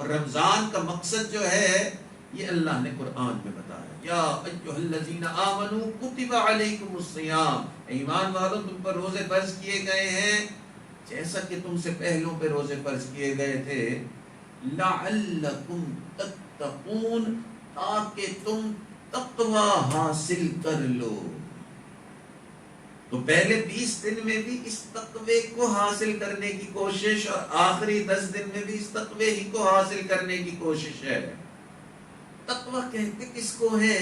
رمضان کا مقصد جو ہے یہ اللہ نے قرآن میں بتایا، یا ایھا الذین آمنوا کتب علیکم الصیام، ایمان والو تم پر روزے فرض کیے گئے ہیں جیسا کہ تم سے پہلوں پہ روزے فرض کیے گئے تھے، لعلکم تتقون، تاکہ تم تقوی حاصل کر لو۔ تو پہلے 20 دن میں بھی اس تقوی کو حاصل کرنے کی کوشش، اور آخری 10 دن میں بھی اس تقوی ہی کو حاصل کرنے کی کوشش ہے۔ تقوی کہتے کس کو ہے؟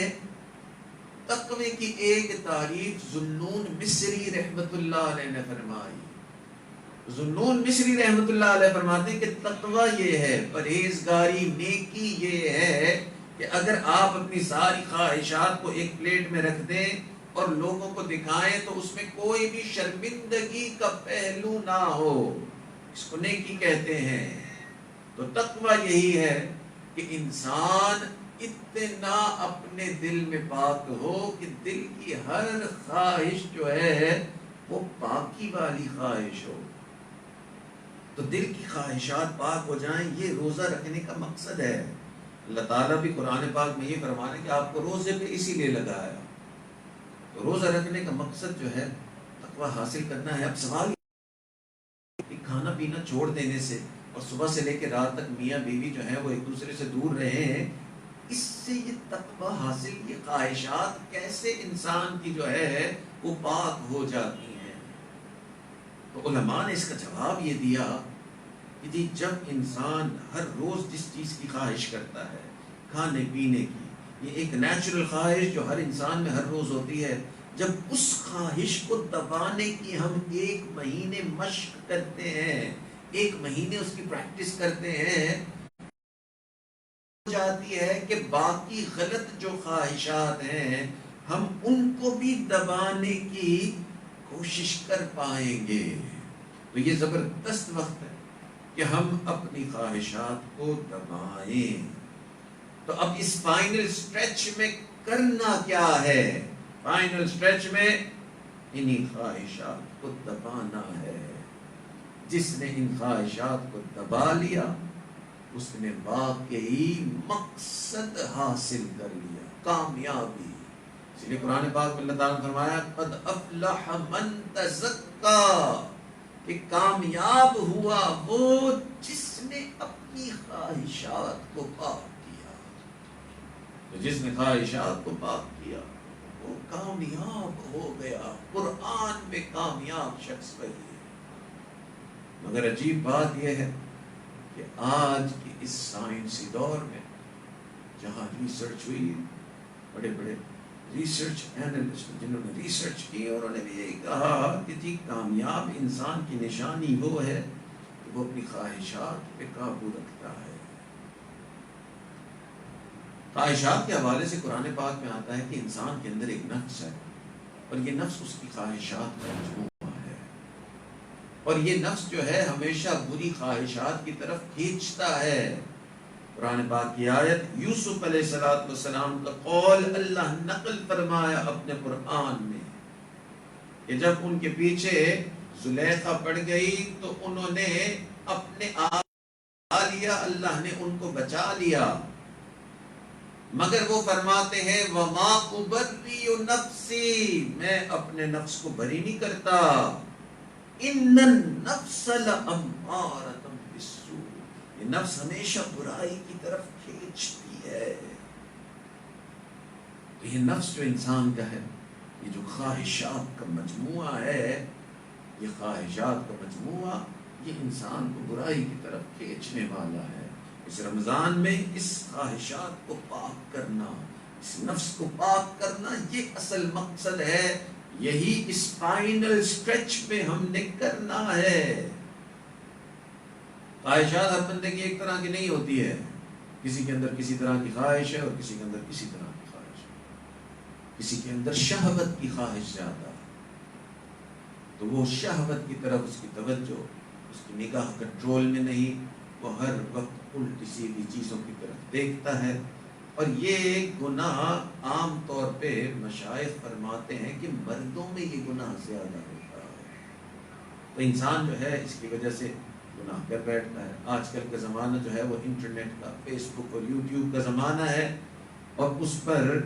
تقوی کی ایک تعریف ذوالنون مصری رحمت اللہ علیہ نے فرمائی۔ ذوالنون مصری رحمت اللہ علیہ فرماتے ہیں کہ تقوی یہ ہے، پرہیزگاری، نیکی یہ ہے کہ اگر آپ اپنی ساری خواہشات کو ایک پلیٹ میں رکھ دیں اور لوگوں کو دکھائیں تو اس میں کوئی بھی شرمندگی کا پہلو نہ ہو، اس کو نیکی کہتے ہیں۔ تو تقوی یہی ہے کہ انسان اتنا اپنے دل میں پاک ہو کہ دل کی ہر خواہش جو ہے وہ پاکی والی خواہش ہو۔ تو دل کی خواہشات پاک ہو جائیں، یہ روزہ رکھنے کا مقصد ہے۔ اللہ تعالیٰ بھی قرآن پاک میں یہ فرما رہے ہیں کہ آپ کو روزے پہ اسی لیے لگایا۔ تو روزہ رکھنے کا مقصد جو ہے تقوی حاصل کرنا ہے۔ اب سوال کہ کھانا پینا چھوڑ دینے سے اور صبح سے لے کے رات تک میاں بیوی جو ہیں وہ ایک دوسرے سے دور رہے ہیں، اس سے یہ تقوی حاصل، یہ خواہشات کیسے انسان کی جو ہے وہ پاک ہو جاتی ہیں؟ تو علماء نے اس کا جواب یہ دیا کہ جی جب انسان ہر روز جس چیز کی خواہش کرتا ہے، کھانے پینے کی، یہ ایک نیچرل خواہش جو ہر انسان میں ہر روز ہوتی ہے، جب اس خواہش کو دبانے کی ہم 1 مہینے مشق کرتے ہیں، 1 مہینے اس کی پریکٹس کرتے ہیں، ہو جاتی ہے کہ باقی غلط جو خواہشات ہیں ہم ان کو بھی دبانے کی کوشش کر پائیں گے۔ تو یہ زبردست وقت ہے کہ ہم اپنی خواہشات کو دبائیں۔ تو اب اس فائنل سٹریچ میں کرنا کیا ہے؟ فائنل سٹریچ میں انہی خواہشات کو دبانا ہے۔ جس نے ان خواہشات کو دبا لیا اس نے واقعی مقصد حاصل کر لیا، کامیابی۔ اس لیے قرآن پاک میں اللہ تعالیٰ نے فرمایا قد افلح من تزکا، کہ کامیاب ہوا وہ جس نے اپنی خواہشات کو پاک کیا۔ تو جس نے خواہشات کو پاک کیا وہ کامیاب ہو گیا۔ قرآن میں کامیاب شخص وہی ہے۔ مگر عجیب بات یہ ہے کہ آج کے اس سائنسی دور میں جہاں ریسرچ ہوئی، بڑے بڑے ریسرچ اینالسٹ جنہوں نے ریسرچ کی، انہوں نے بھی یہی کہا کہ جی کامیاب انسان کی نشانی وہ ہے کہ وہ اپنی خواہشات پہ قابو رکھتا ہے۔ خواہشات کے حوالے سے قرآن پاک میں آتا ہے کہ انسان کے اندر ایک نفس ہے، اور یہ نفس اس کی خواہشات کا مجموعہ ہے، اور یہ نفس جو ہے ہمیشہ بری خواہشات کی طرف کھینچتا ہے۔ قرآن پاک کی آیت یوسف علیہ السلام کا قول اللہ نقل فرمایا اپنے قرآن میں کہ جب ان کے پیچھے زلیخا پڑ گئی تو انہوں نے اپنے آپ بچا لیا، اللہ نے ان کو بچا لیا، مگر وہ فرماتے ہیں وَمَا أُبَرِّئُ نَفْسِي، میں اپنے نفس کو بری نہیں کرتا، إِنَّ النَّفْسَ لَأَمَّارَةٌ بِالسُّوءِ، یہ نفس ہمیشہ برائی کی طرف کھینچتی ہے۔ تو یہ نفس جو انسان کا ہے، یہ جو خواہشات کا مجموعہ ہے، یہ خواہشات کا مجموعہ یہ انسان کو برائی کی طرف کھینچنے والا ہے۔ اس رمضان میں اس خواہشات کو پاک کرنا، اس نفس کو پاک کرنا، یہ اصل مقصد ہے، یہی اس فائنل سٹریچ میں ہم نے کرنا ہے۔ خواہشات ہر بندے کی ایک طرح کی نہیں ہوتی ہے، کسی کے اندر کسی طرح کی خواہش ہے اور کسی کے اندر کسی طرح کی خواہش ہے، کسی کے اندر شہوت کی خواہش زیادہ ہے، تو وہ شہوت کی طرف اس کی توجہ، اس کی نگاہ کنٹرول میں نہیں، وہ ہر وقت الٹی سیدھی چیزوں کی طرف دیکھتا ہے۔ اور یہ گناہ عام طور پہ مشائخ فرماتے ہیں کہ مردوں میں یہ گناہ زیادہ ہوتا ہے۔ تو انسان جو ہے اس کی وجہ سے گناہ کر بیٹھتا ہے. آج کل کا زمانہ جو ہے وہ انٹرنیٹ کا، فیس بک اور یوٹیوب کا زمانہ ہے، اور اس پر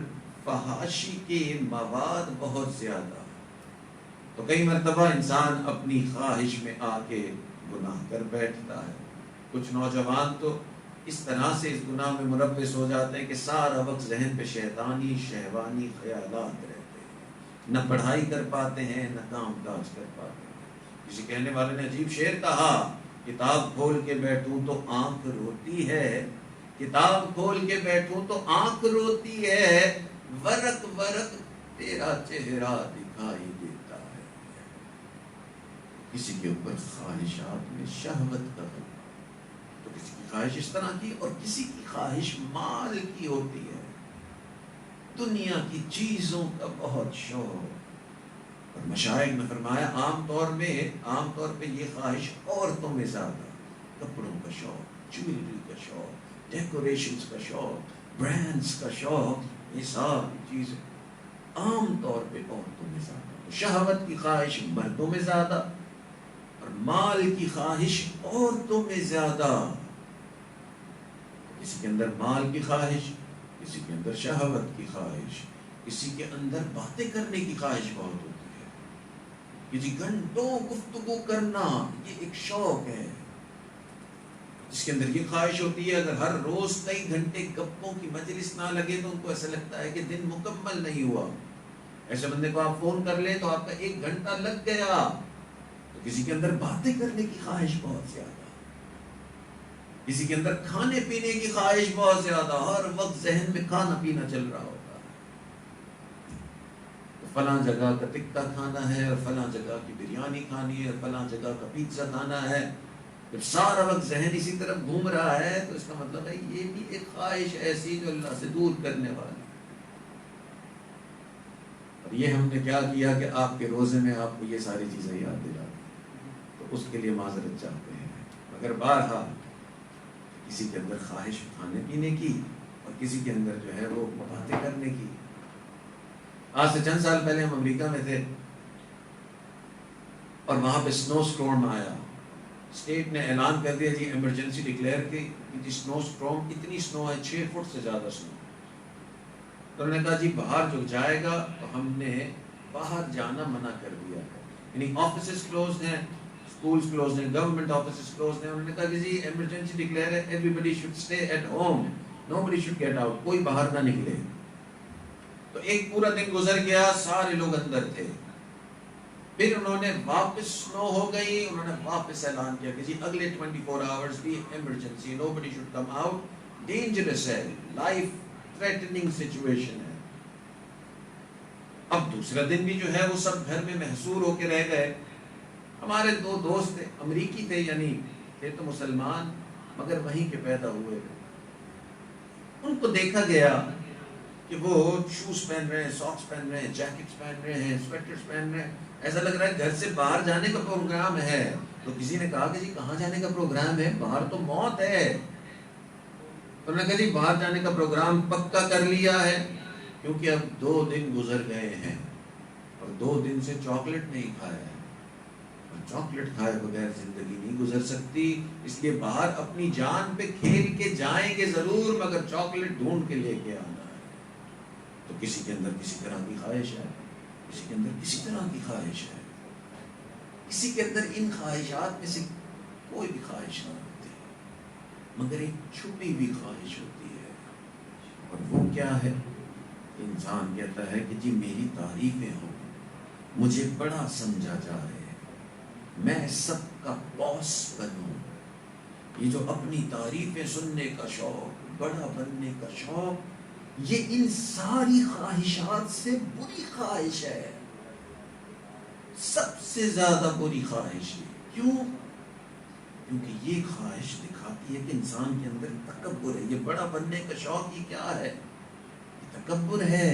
فحاشی کے مواد بہت زیادہ. تو کئی مرتبہ انسان اپنی خواہش میں آ کے گناہ کر بیٹھتا ہے. کچھ نوجوان تو اس طرح سے اس گناہ میں ملوث ہو جاتے ہیں کہ سارا وقت ذہن پہ شیطانی شہوانی خیالات رہتے ہیں، نہ پڑھائی کر پاتے ہیں نہ کام کاج کر پاتے ہیں. کسی کہنے والے نے عجیب شعر کہا، کتاب کھول کے بیٹھوں تو آنکھ روتی ہے، کتاب کھول کے بیٹھوں تو آنکھ روتی ہے، ورق ورق تیرا چہرہ دکھائی دیتا ہے. کسی کے اوپر خواہشات میں شہوت کا، تو کسی کی خواہش اس طرح کی، اور کسی کی خواہش مال کی ہوتی ہے، دنیا کی چیزوں کا بہت شوق. اور مشائخ نے فرمایا عام طور پہ یہ خواہش عورتوں میں زیادہ، کپڑوں کا شوق، جویلری کا شوق، ڈیکوریشنز کا شوق، برانڈز کا شوق، یہ ساری چیزیں عام طور پہ عورتوں میں زیادہ. شہوت کی خواہش مردوں میں زیادہ، اور مال کی خواہش عورتوں میں زیادہ. کسی کے اندر مال کی خواہش، کسی کے اندر شہوت کی خواہش، کسی کے اندر باتیں کرنے کی خواہش بہت ہوتی ہے، کسی گھنٹوں گفتگو کرنا یہ ایک شوق ہے. جس کے اندر یہ خواہش ہوتی ہے اگر ہر روز کئی گھنٹے گپوں کی مجلس نہ لگے تو ان کو ایسا لگتا ہے کہ دن مکمل نہیں ہوا. ایسے بندے کو آپ فون کر لیں تو آپ کا 1 گھنٹہ لگ گیا. تو کسی کے اندر باتیں کرنے کی خواہش بہت زیادہ، کسی کے اندر کھانے پینے کی خواہش بہت زیادہ، ہر وقت ذہن میں کھانا پینا چل رہا ہوتا ہے. تو فلاں جگہ کا ٹکا کھانا ہے، اور فلاں جگہ کی بریانی کھانی ہے، اور فلاں جگہ کا پیزا کھانا ہے. جب سارا وقت ذہن اسی طرف گھوم رہا ہے تو اس کا مطلب ہے یہ بھی ایک خواہش ایسی جو اللہ سے دور کرنے والی. اور یہ ہم نے کیا کیا کہ آپ کے روزے میں آپ کو یہ ساری چیزیں یاد دلا دی، تو اس کے لیے معذرت چاہتے ہیں. مگر بہرحال کسی کے اندر خواہش کھانے پینے کی، اور کسی کے اندر جو ہے وہ باتیں کرنے کی. آج سے چند سال پہلے ہم امریکہ میں تھے، اور وہاں پہ سنو سٹورم آیا. اسٹیٹ نے اعلان کر دیا جی ایمرجنسی ڈکلیئر کی جی سنو سٹورم، اتنی سنو ہے 6 فٹ سے زیادہ سنو. تو انہوں نے کہا جی باہر جو جائے گا، تو ہم نے باہر جانا منع کر دیا ہے. یعنی آفیسز کلوز ہیں، اسکولز کلوز ہیں، گورنمنٹ آفیسز کلوز ہیں. انہوں نے کہا کہ جی ایمرجنسی ڈکلیئر ہے، every should stay at home, nobody should get out, کوئی باہر نہ نکلے. تو ایک پورا دن گزر گیا، سارے لوگ اندر تھے. پھر انہوں نے واپس سنو ہو گئی، انہوں نے واپس اعلان کیا کہ جی اگلے 24 آورز بھی emergency, nobody should come out, dangerous ہے، لائف تھریٹننگ سچویشن ہے. اب دوسرا دن بھی جو ہے وہ سب گھر میں محصور ہو کے رہ گئے. ہمارے 2 دوست تھے، امریکی تھے، یعنی تھے تو مسلمان مگر وہیں کے پیدا ہوئے. ان کو دیکھا گیا کہ وہ شوز پہن رہے ہیں، ساکس پہن رہے ہیں، جیکٹس پہن رہے ہیں، سویٹرز پہن رہے ہیں. ایسا لگ رہا ہے گھر سے باہر جانے کا پروگرام ہے. تو کسی نے کہا کہ جی کہاں جانے کا پروگرام ہے، باہر تو موت ہے. تو انہوں نے کہا جی باہر جانے کا پروگرام پکا کر لیا ہے، کیونکہ اب 2 دن گزر گئے ہیں اور 2 دن سے چاکلیٹ نہیں کھایا ہے، اور چاکلیٹ کھائے بغیر زندگی نہیں گزر سکتی. اس لیے باہر اپنی جان پہ کھیل کے جائیں گے ضرور، مگر چاکلیٹ ڈھونڈ کے لے کے آنا ہے. تو کسی کے اندر کسی طرح کی خواہش ہے، کسی کے اندر کسی طرح کی خواہش ہے. کسی کے اندر ان خواہشات میں سے کوئی بھی خواہش نہ ہوتی، مگر ایک چھپی بھی خواہش ہوتی ہے. اور وہ کیا ہے؟ انسان کہتا ہے کہ جی میری تعریفیں ہوں، مجھے بڑا سمجھا جائے، میں سب کا باس بنوں. یہ جو اپنی تعریفیں سننے کا شوق، بڑا بننے کا شوق، یہ ان ساری خواہشات سے بری خواہش ہے، سب سے زیادہ بری خواہش ہے. کیوں؟ کیونکہ یہ خواہش دکھاتی ہے کہ انسان کے اندر تکبر ہے. یہ بڑا بننے کا شوق یہ کیا ہے؟ یہ تکبر ہے.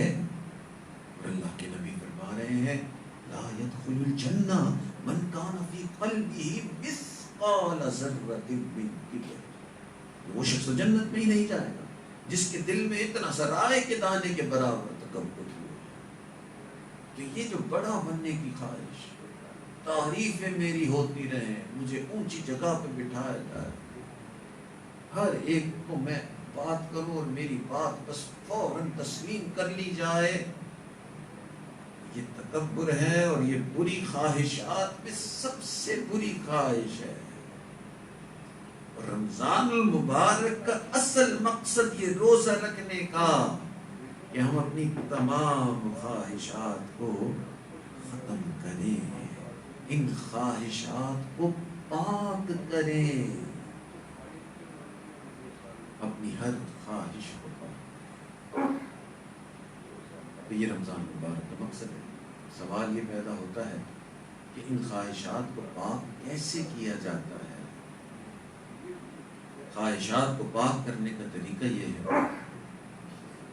اور اللہ کے نبی فرما رہے ہیں لا يدخل الجنہ من کان فی قلبہ مثقال ذرۃ من کبر. وہ شخص جنت میں ہی نہیں جائے گا جس کے دل میں اتنا سا رائے کے دانے کے برابر تکبر ہو. تو یہ جو بڑا بننے کی خواہش، تعریفیں میری ہوتی رہیں، مجھے اونچی جگہ پہ بٹھایا جائے، ہر ایک کو میں بات کروں اور میری بات بس فوراً تسلیم کر لی جائے، یہ تکبر ہے اور یہ بری خواہشات میں سب سے بری خواہش ہے۔ رمضان المبارک کا اصل مقصد یہ روزہ رکھنے کا کہ ہم اپنی تمام خواہشات کو ختم کریں، ان خواہشات کو پاک کریں، اپنی ہر خواہش کو پاک۔ تو یہ رمضان المبارک کا مقصد ہے۔ سوال یہ پیدا ہوتا ہے کہ ان خواہشات کو پاک کیسے کیا جاتا ہے؟ خواہشات کو پاک کرنے کا طریقہ یہ ہے،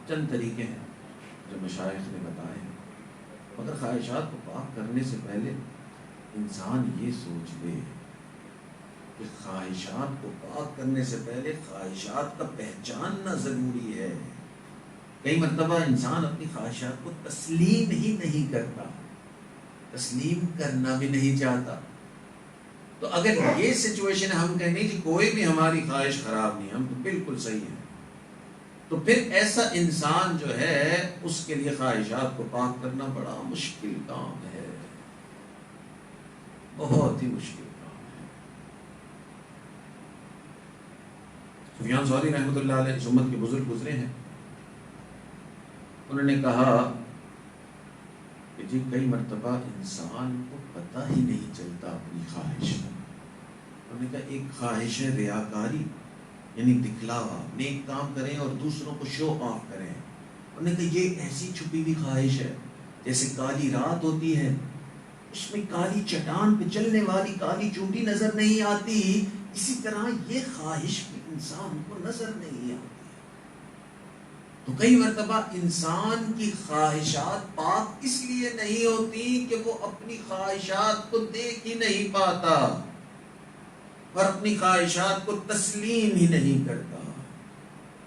چند طریقے ہیں جو مشائخ نے بتائے ہیں، مگر خواہشات کو پاک کرنے سے پہلے انسان یہ سوچ لے کہ خواہشات کو پاک کرنے سے پہلے خواہشات کا پہچاننا ضروری ہے۔ کئی مرتبہ انسان اپنی خواہشات کو تسلیم ہی نہیں کرتا، تسلیم کرنا بھی نہیں چاہتا۔ تو اگر یہ سچویشن ہے، ہم کہیں کہ کوئی بھی ہماری خواہش خراب نہیں، ہم تو بالکل صحیح ہیں، تو پھر ایسا انسان جو ہے اس کے لیے خواہشات کو پاک کرنا بڑا مشکل کام ہے، بہت ہی مشکل کام ہے۔ سفیان ثوری رحمۃ اللہ علیہ اس امت کے بزرگ گزرے ہیں، انہوں نے کہا کہ جی کئی مرتبہ انسان کو پتہ ہی نہیں چلتا اپنی خواہش کا۔ انہوں نے کہا ایک خواہش ہے ریاکاری، یعنی دکھلاوا، نیک کام کریں اور دوسروں کو شو آف کریں۔ انہوں نے کہا یہ ایسی چھپی ہوئی خواہش ہے جیسے کالی رات ہوتی ہے، اس میں کالی چٹان پہ چلنے والی کالی چونٹی نظر نہیں آتی، اسی طرح یہ خواہش بھی انسان کو نظر نہیں آتی۔ تو کئی مرتبہ انسان کی خواہشات پاک اس لیے نہیں ہوتی کہ وہ اپنی خواہشات کو دیکھ ہی نہیں پاتا اور اپنی خواہشات کو تسلیم ہی نہیں کرتا۔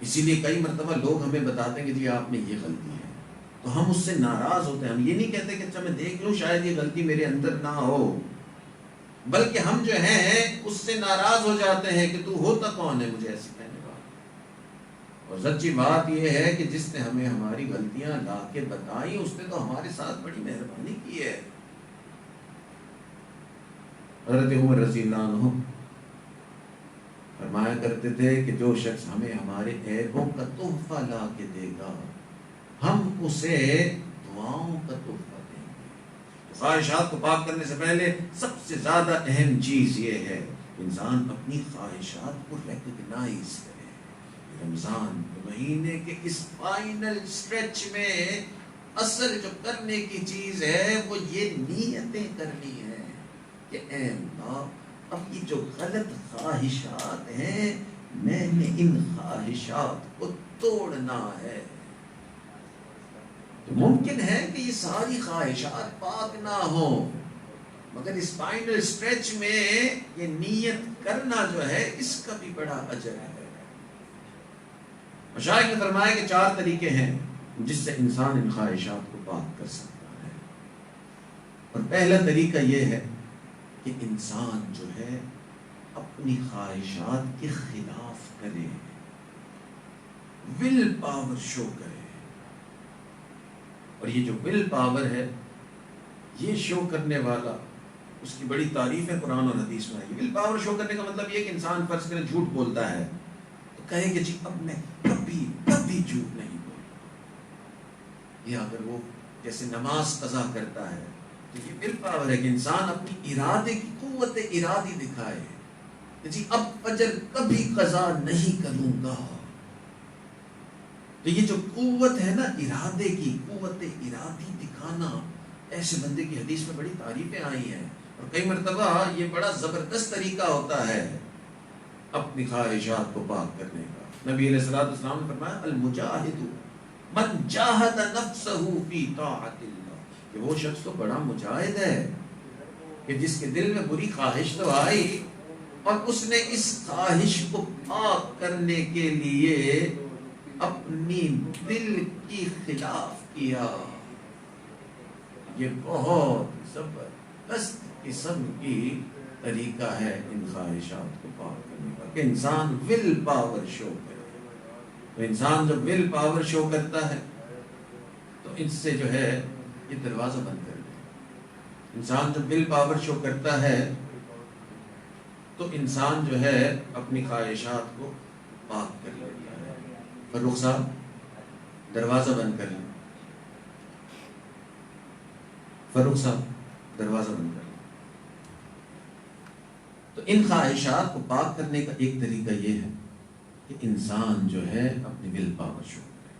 اسی لیے کئی مرتبہ لوگ ہمیں بتاتے ہیں کہ جی آپ نے یہ غلطی ہے، تو ہم اس سے ناراض ہوتے ہیں۔ ہم یہ نہیں کہتے کہ اچھا میں دیکھ لوں شاید یہ غلطی میرے اندر نہ ہو، بلکہ ہم جو ہیں اس سے ناراض ہو جاتے ہیں کہ تو ہوتا کون ہے مجھے ایسی کہنے والا۔ اور سچی بات یہ ہے کہ جس نے ہمیں ہماری غلطیاں لا کے بتائیں اس نے تو ہمارے ساتھ بڑی مہربانی کی ہے۔ حضرت عمر رضی اللہ عنہ فرمایا کرتے تھے کہ جو شخص ہمیں ہمارے عیبوں کا تحفہ لا کے دے گا ہم اسے دعاؤں کا تحفہ دیں گے۔ خواہشات کو پاک کرنے سے پہلے سب سے زیادہ اہم چیز یہ ہے انسان اپنی خواہشات کو ریکگنائز کرے۔ رمضان کے مہینے کے اس فائنل سٹریچ میں اصل جو کرنے کی چیز ہے وہ یہ نیتیں کرنی ہے کہ اے اللہ اب یہ جو غلط خواہشات ہیں میں نے ان خواہشات کو توڑنا ہے۔ تو ممکن ہے کہ یہ ساری خواہشات پاک نہ ہوں، مگر اس فائنل سٹریچ میں یہ نیت کرنا جو ہے اس کا بھی بڑا اجر ہے۔ مشائخ نے فرمایا کہ 4 طریقے ہیں جس سے انسان ان خواہشات کو پاک کر سکتا ہے۔ اور پہلا طریقہ یہ ہے کہ انسان جو ہے اپنی خواہشات کے خلاف کرے، ول پاور شو کرے۔ اور یہ جو ول پاور ہے یہ شو کرنے والا اس کی بڑی تعریف ہے قرآن اور حدیث میں۔ ول پاور شو کرنے کا مطلب یہ کہ انسان فرض کرے جھوٹ بولتا ہے تو کہے کہ جی اب میں کبھی جھوٹ نہیں بولتا، یا اگر وہ جیسے نماز قضا کرتا ہے تو یہ ول پاور ہے کہ انسان اپنی ارادے کی قوت ارادی دکھائے کہ جی اب فجر کبھی قضا نہیں کروں گا۔ تو یہ جو قوت ہے نا ارادے کی، قوت ارادی دکھانا، ایسے بندے کی حدیث میں بڑی تعریفیں آئی ہیں۔ اور کئی مرتبہ یہ بڑا زبردست طریقہ ہوتا ہے اپنی خواہشات کو پاک کرنے کا۔ نبی علیہ الصلوۃ والسلام نے فرمایا المجاہد من جاہد نفسہ فی طاعت اللہ، کہ وہ شخص تو بڑا مجاہد ہے کہ جس کے دل میں بری خواہش تو آئی اور اس نے اس خواہش کو پاک کرنے کے لیے اپنی دل کی خلاف کیا۔ یہ بہت زبردست یہ سب کی طریقہ ہے ان خواہشات کو پاک کرنے کا کہ انسان ول پاور شو کرے. تو انسان جب ول پاور شو کرتا ہے تو اس سے جو ہے یہ دروازہ بند کر دے. انسان جب ول پاور شو کرتا ہے تو انسان جو ہے اپنی خواہشات کو پاک کر لیتا ہے. فروخ صاحب دروازہ بند کر لیں. فروخ صاحب دروازہ بند کر لیں. تو ان خواہشات کو پاک کرنے کا ایک طریقہ یہ ہے کہ انسان جو ہے اپنی ول پاور شو کرے.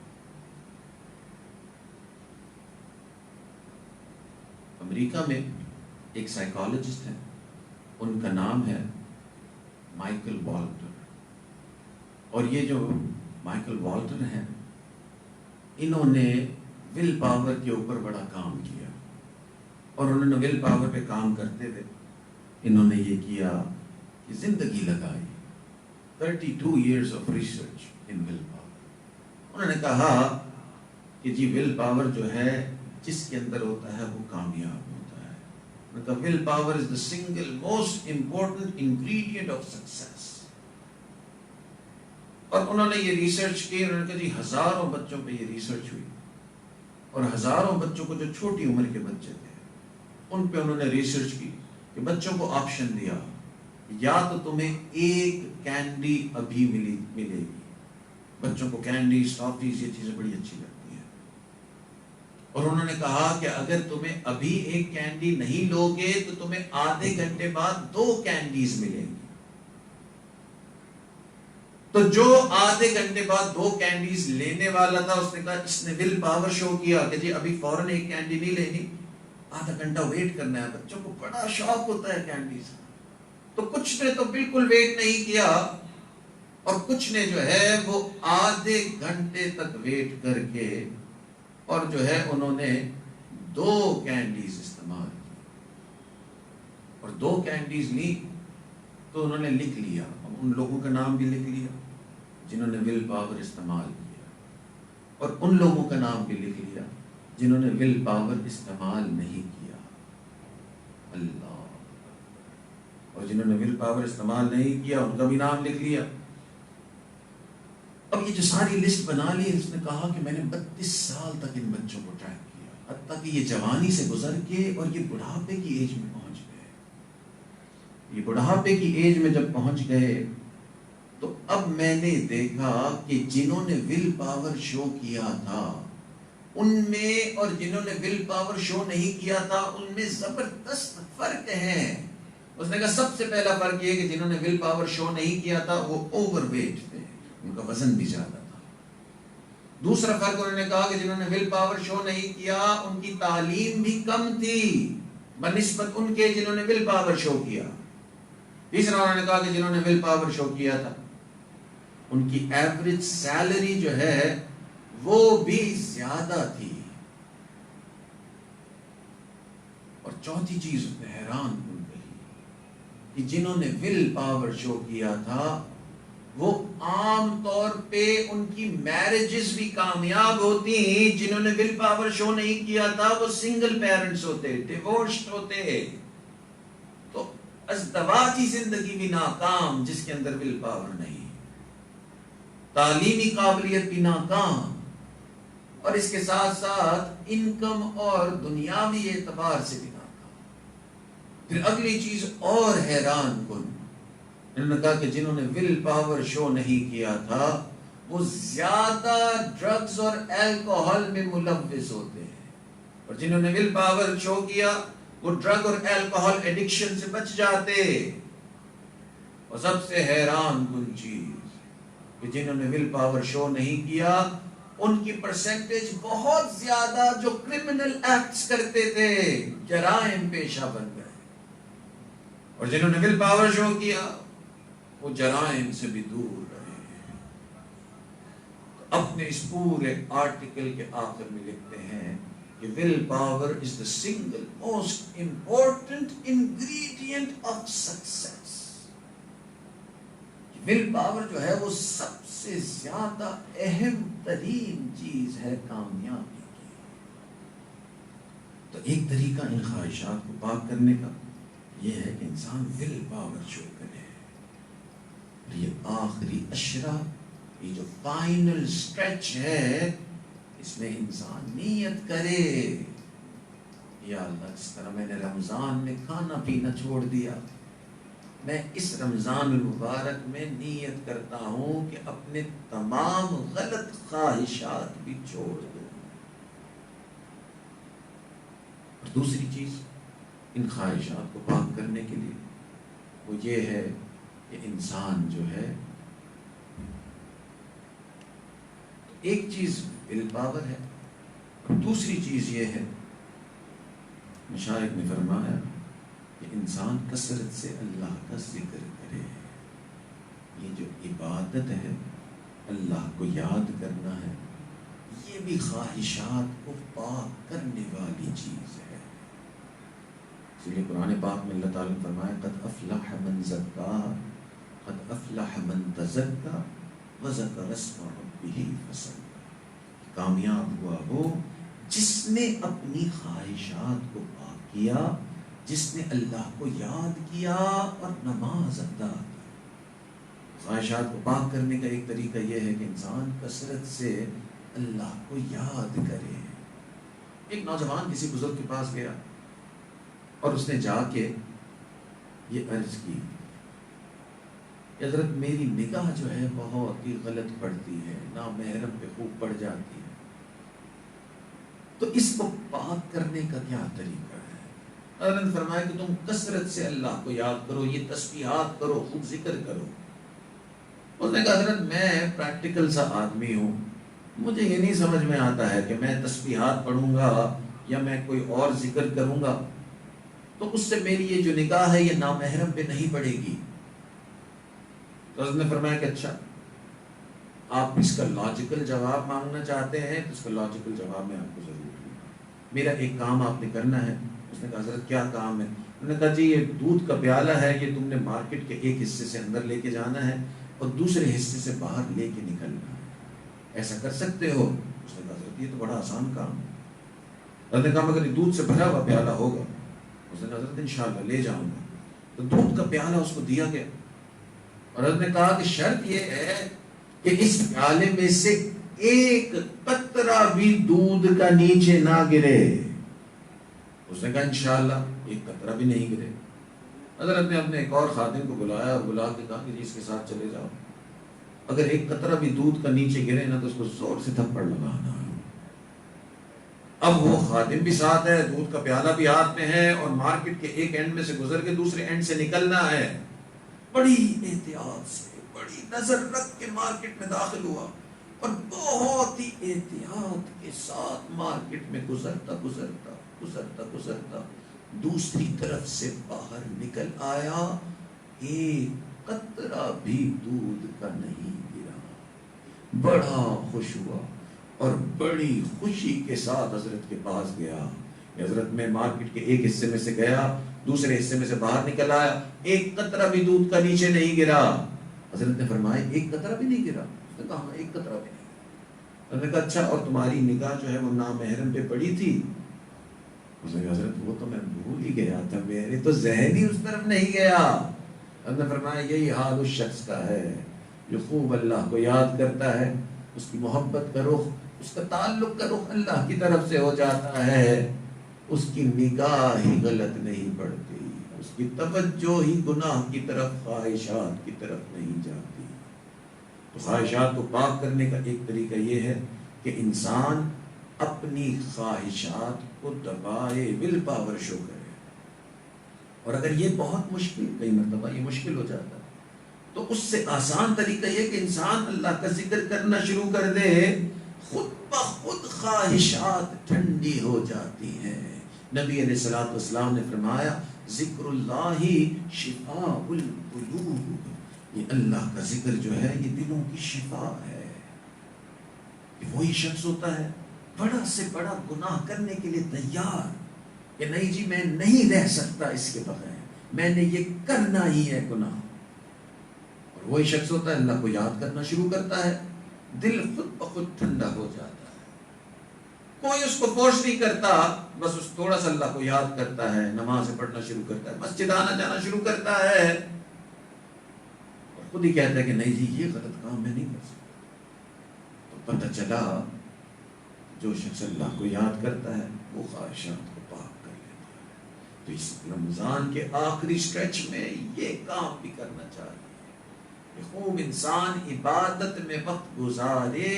امریکہ میں ایک سائیکالوجسٹ ہے, ان کا نام ہے مائیکل والٹر. اور یہ جو مائیکل والٹر ہیں انہوں نے ول پاور کے اوپر بڑا کام کیا, اور انہوں نے ول پاور پہ کام کرتے ہوئے انہوں نے یہ کیا کہ زندگی لگائی 32 years of research in will power. انہوں نے کہا کہ جی ول پاور جو ہے جس کے اندر ہوتا ہے وہ کامیاب ہوتا ہے. انہوں نے کہا will power is the single most important ingredient of success. اور انہوں نے یہ ریسرچ کی. انہوں نے کہا جی ہزاروں بچوں پہ یہ ریسرچ ہوئی, اور ہزاروں بچوں کو جو چھوٹی عمر کے بچے تھے ان پہ انہوں نے ریسرچ کی کہ بچوں کو آپشن دیا, یا تو تمہیں ایک کینڈی ابھی ملے گی. بچوں کو کینڈیز, ٹافیز, یہ چیزیں بڑی اچھی لگتی ہیں. اور انہوں نے کہا کہ اگر تمہیں ابھی ایک کینڈی نہیں لوگے تو تمہیں آدھے گھنٹے بعد 2 کینڈیز ملیں گی. تو جو آدھے گھنٹے بعد 2 کینڈیز لینے والا تھا اس نے کہا, اس نے ول پاور شو کیا کہ جی ابھی فوراً ایک کینڈی نہیں لینی, آدھا گھنٹہ ویٹ کرنا ہے. بچوں کو بڑا شوق ہوتا ہے کینڈیز. تو کچھ نے تو بالکل ویٹ نہیں کیا, اور کچھ نے جو ہے وہ آدھے گھنٹے تک ویٹ کر کے اور جو ہے انہوں نے 2 کینڈیز استعمال کی, اور 2 کینڈیز لی تو انہوں نے لکھ لیا. ان لوگوں کا نام بھی لکھ لیا جنہوں نے ول پاور استعمال کیا, اور ان لوگوں کا نام بھی لکھ لیا جنہوں نے ول پاور استعمال نہیں کیا. اللہ. اور جنہوں نے ول پاور استعمال نہیں کیا ان کا بھی نام لکھ لیا. اب یہ جو ساری لسٹ بنا لی, اس نے کہا کہ میں نے 32 سال تک ان بچوں کو ٹریک کیا, حتیٰ کہ یہ جوانی سے گزر کے اور یہ بڑھاپے کی ایج میں پہنچ گئے. یہ بڑھاپے کی ایج میں جب پہنچ گئے تو اب میں نے دیکھا کہ جنہوں نے ول پاور شو کیا تھا ان میں اور جنہوں نے ول پاور شو نہیں کیا تھا ان میں زبردست فرق ہے. اس نے کہا سب سے پہلا فرق یہ کہ جنہوں نے ول پاور شو نہیں کیا تھا وہ اوور ویٹ تھے, ان کا وزن بھی زیادہ تھا. دوسرا فرق انہوں نے کہا کہ جنہوں نے ول پاور شو نہیں کیا ان کی تعلیم بھی کم تھی بنسبت ان کے جنہوں نے ول پاور شو کیا. تیسرا انہوں نے کہا کہ جنہوں نے ول پاور شو کیا تھا ان کی ایوریج سیلری جو ہے وہ بھی زیادہ تھی. اور چوتھی چیز حیران کن گئی کہ جنہوں نے ول پاور شو کیا تھا وہ عام طور پہ ان کی میرجز بھی کامیاب ہوتی ہیں. جنہوں نے ول پاور شو نہیں کیا تھا وہ سنگل پیرنٹس ہوتے, ڈیورسڈ ہوتے. تو ازدواجی زندگی بھی ناکام جس کے اندر ول پاور نہیں, تعلیمی قابلیت بھی ناکام, اور اس کے ساتھ ساتھ انکم اور دنیاوی اعتبار سے بھی ناکام. پھر اگلی چیز اور حیران کن, انہوں نے کہا کہ جنہوں نے ول پاور شو نہیں کیا تھا وہ زیادہ ڈرگز اور الکوہل میں ملوث ہوتے ہیں, اور جنہوں نے ول پاور شو کیا وہ ڈرگ اور الکوہل ایڈکشن سے بچ جاتے. اور سب سے حیران کن چیز کہ جنہوں نے ول پاور شو نہیں کیا ان کی پرسنٹیج بہت زیادہ جو کرمنل ایکٹس کرتے تھے جرائم پیشہ بن گئے, اور جنہوں نے ول پاور شو کیا وہ جرائم سے بھی دور رہے. اپنے اس پورے آرٹیکل کے آخر میں لکھتے ہیں کہ will power is the single most important ingredient of success. Will power جو ہے وہ سب سے زیادہ اہم ترین چیز ہے کامیابی کی. تو ایک طریقہ ان خواہشات کو پاک کرنے کا یہ ہے کہ انسان ول پاور شو کرے. یہ آخری اشرا، یہ جو فائنل سٹریچ ہے، اس میں انسان نیت کرے، یا اللہ جس طرح میں نے رمضان میں کھانا پینا چھوڑ دیا، میں اس رمضان المبارک میں نیت کرتا ہوں کہ اپنے تمام غلط خواہشات بھی چھوڑ دوں. اور دوسری چیز ان خواہشات کو پاک کرنے کے لیے وہ یہ ہے کہ انسان جو ہے، ایک چیز ول پاور ہے، اور دوسری چیز یہ ہے، مشائخ نے فرمایا کہ انسان کثرت سے اللہ کا ذکر کرے. یہ جو عبادت ہے، اللہ کو یاد کرنا ہے، یہ بھی خواہشات کو پاک کرنے والی چیز ہے. اس لیے قرآن پاک میں اللہ تعالیٰ نے فرمایا قد افلح من زکاہا قد افلح من تزکا وذکر اسم ربہ فصلی. کامیاب ہوا وہ جس نے اپنی خواہشات کو پاک کیا، جس نے اللہ کو یاد کیا اور نماز ادا کی. خواہشات کو پاک کرنے کا ایک طریقہ یہ ہے کہ انسان کثرت سے اللہ کو یاد کرے. ایک نوجوان کسی بزرگ کے پاس گیا اور اس نے جا کے یہ عرض کی کہ حضرت میری نگاہ جو ہے بہت ہی غلط پڑتی ہے، نامحرم پہ خوب پڑ جاتی ہے، تو اس کو پاک کرنے کا کیا طریقہ ہے؟ حضرت نے فرمایا کہ تم کثرت سے اللہ کو یاد کرو، یہ تسبیحات کرو، خوب ذکر کرو. اس نے کہا حضرت میں پریکٹیکل سا آدمی ہوں، مجھے یہ نہیں سمجھ میں آتا ہے کہ میں تسبیحات پڑھوں گا یا میں کوئی اور ذکر کروں گا تو اس سے میری یہ جو نگاہ ہے یہ نامحرم پہ نہیں پڑے گی. تو حضرت نے فرمایا کہ اچھا آپ اس کا لاجیکل جواب مانگنا چاہتے ہیں تو اس کا لاجیکل جواب میں آپ کو ضرور دوں گا. میرا ایک کام آپ نے کرنا ہے. اس نے کہا حضرت کیا کام ہے؟ انہوں نے کہا جی یہ دودھ کا پیالہ ہے، یہ تم نے مارکیٹ کے ایک حصے سے اندر لے کے جانا ہے اور دوسرے حصے سے باہر لے کے نکلنا ہے، ایسا کر سکتے ہو؟ اس نے کہا حضرت یہ تو بڑا آسان کام ہے. حضرت نے کہا مگر یہ دودھ سے بھرا ہوا پیالہ ہوگا؟ اس نے کہا حضرت انشاءاللہ لے جاؤں گا. تو دودھ کا پیالہ اس کو دیا گیا اور حضرت نے کہا کہ شرط یہ ہے کہ اس پیالے میں سے ایک قطرہ بھی دودھ کا نیچے نہ گرے. اس نے کہا انشاءاللہ ایک قطرہ بھی نہیں گرے. حضرت نے اپنے ایک اور خادم کو بلایا اور بلا کے کہا کہ جی اس کے ساتھ چلے جاؤ، اگر ایک قطرہ بھی دودھ کا نیچے گرے نا تو اس کو زور سے تھپڑ لگانا. اب وہ خادم بھی ساتھ ہے، دودھ کا پیالہ بھی ہاتھ میں ہے اور مارکیٹ کے ایک اینڈ میں سے گزر کے دوسرے اینڈ سے نکلنا ہے. بڑی احتیاط سے، بڑی نظر رکھ کے مارکیٹ میں داخل ہوا اور بہت ہی احتیاط کے ساتھ مارکیٹ میں گزرتا گزرتا گزرتا گزرتا دوسری طرف سے باہر نکل آیا. ایک قطرہ بھی دودھ کا نہیں گرا. بڑا خوش ہوا اور بڑی خوشی کے ساتھ حضرت کے پاس گیا. حضرت میں مارکیٹ کے ایک حصے میں سے گیا، دوسرے حصے میں سے باہر نکل آیا، ایک قطرہ بھی دودھ کا نیچے نہیں گرا. حضرت نے فرمایا ایک قطرہ بھی نہیں گرا؟ اس نے کہا ہاں ایک قطرہ بھی نہیں. حضرت نے کہا اچھا اور تمہاری نگاہ جو ہے وہ نامحرم پہ پڑی تھی؟ اس نے کہا حضرت وہ تو میں بھول ہی گیا تھا، میرے تو ذہن ہی اس طرف نہیں گیا. حضرت نے فرمایا یہی حال اس شخص کا ہے جو خوب اللہ کو یاد کرتا ہے، اس کی محبت کا رخ، اس کا تعلق کا رخ اللہ کی طرف سے ہو جاتا ہے، اس کی نگاہ ہی غلط نہیں پڑتی، اس کی توجہ ہی گناہ کی طرف، خواہشات کی طرف نہیں جاتی. تو خواہشات کو پاک کرنے کا ایک طریقہ یہ ہے کہ انسان اپنی خواہشات کو دبائے، ول پاور شو کرے. اور اگر یہ بہت مشکل، کئی مرتبہ یہ مشکل ہو جاتا ہے، تو اس سے آسان طریقہ یہ کہ انسان اللہ کا ذکر کرنا شروع کر دے، خود بخود خواہشات ٹھنڈی ہو جاتی ہیں. نبی علیہ الصلوۃ والسلام نے فرمایا ذکر اللہ شفاء القلوب، یہ اللہ کا ذکر جو ہے یہ دلوں کی شفا ہے. یہ وہی شخص ہوتا ہے بڑا سے بڑا گناہ کرنے کے لیے تیار کہ نہیں جی میں نہیں رہ سکتا اس کے بغیر، میں نے یہ کرنا ہی ہے گناہ. اور وہی شخص ہوتا ہے اللہ کو یاد کرنا شروع کرتا ہے، دل خود بخود ٹھنڈا ہو جاتا ہے. کوئی اس کو فورس نہیں کرتا، بس اس تھوڑا سا اللہ کو یاد کرتا ہے، نماز پڑھنا شروع کرتا ہے، مسجد آنا جانا شروع کرتا ہے، اور خود ہی کہتا ہے کہ نہیں جی یہ غلط کام میں نہیں کر سکتا. تو پتہ چلا جو شخص اللہ کو یاد کرتا ہے وہ خواہشات کو پاک کر لیتا ہے. تو اس رمضان کے آخری سٹریچ میں یہ کام بھی کرنا چاہیے کہ خوب انسان عبادت میں وقت گزارے،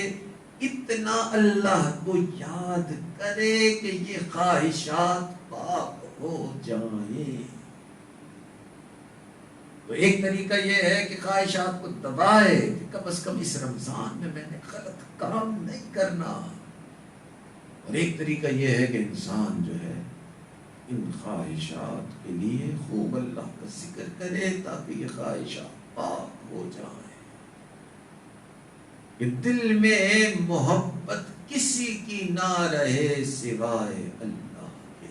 اتنا اللہ کو یاد کرے کہ یہ خواہشات پاک ہو جائیں. تو ایک طریقہ یہ ہے کہ خواہشات کو دبائے کہ کم از کم اس رمضان میں نے غلط کام نہیں کرنا، اور ایک طریقہ یہ ہے کہ انسان جو ہے ان خواہشات کے لیے خوب اللہ کا ذکر کرے تاکہ یہ خواہشات پاک ہو جائیں، کہ دل میں محبت کسی کی نہ رہے سوائے اللہ کے.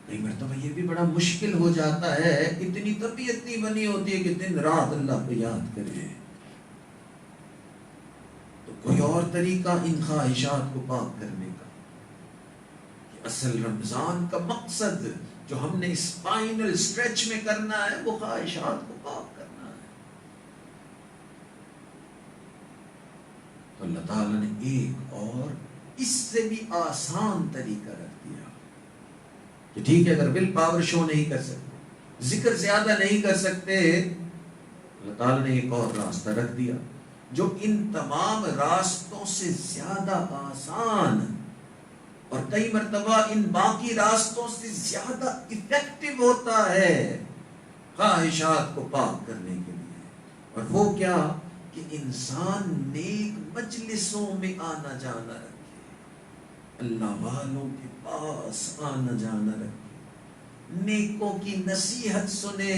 کئی مرتبہ یہ بھی بڑا مشکل ہو جاتا ہے، اتنی طبیعت نہیں بنی ہوتی ہے کہ دن رات اللہ کو یاد کرے. تو کوئی اور طریقہ ان خواہشات کو پاک کرنے کا، کہ اصل رمضان کا مقصد جو ہم نے اس فائنل سٹریچ میں کرنا ہے وہ خواہشات کو پاک کرنا ہے. تو اللہ تعالیٰ نے ایک اور اس سے بھی آسان طریقہ رکھ دیا کہ ٹھیک ہے اگر ول پاور شو نہیں کر سکتے، ذکر زیادہ نہیں کر سکتے، اللہ تعالیٰ نے ایک اور راستہ رکھ دیا جو ان تمام راستوں سے زیادہ آسان اور کئی مرتبہ ان باقی راستوں سے زیادہ افیکٹو ہوتا ہے خواہشات کو پاک کرنے کے لیے. اور وہ کیا کہ انسان نیک مجلسوں میں آنا جانا رکھے، اللہ والوں کے پاس آنا جانا رکھے، نیکوں کی نصیحت سنے.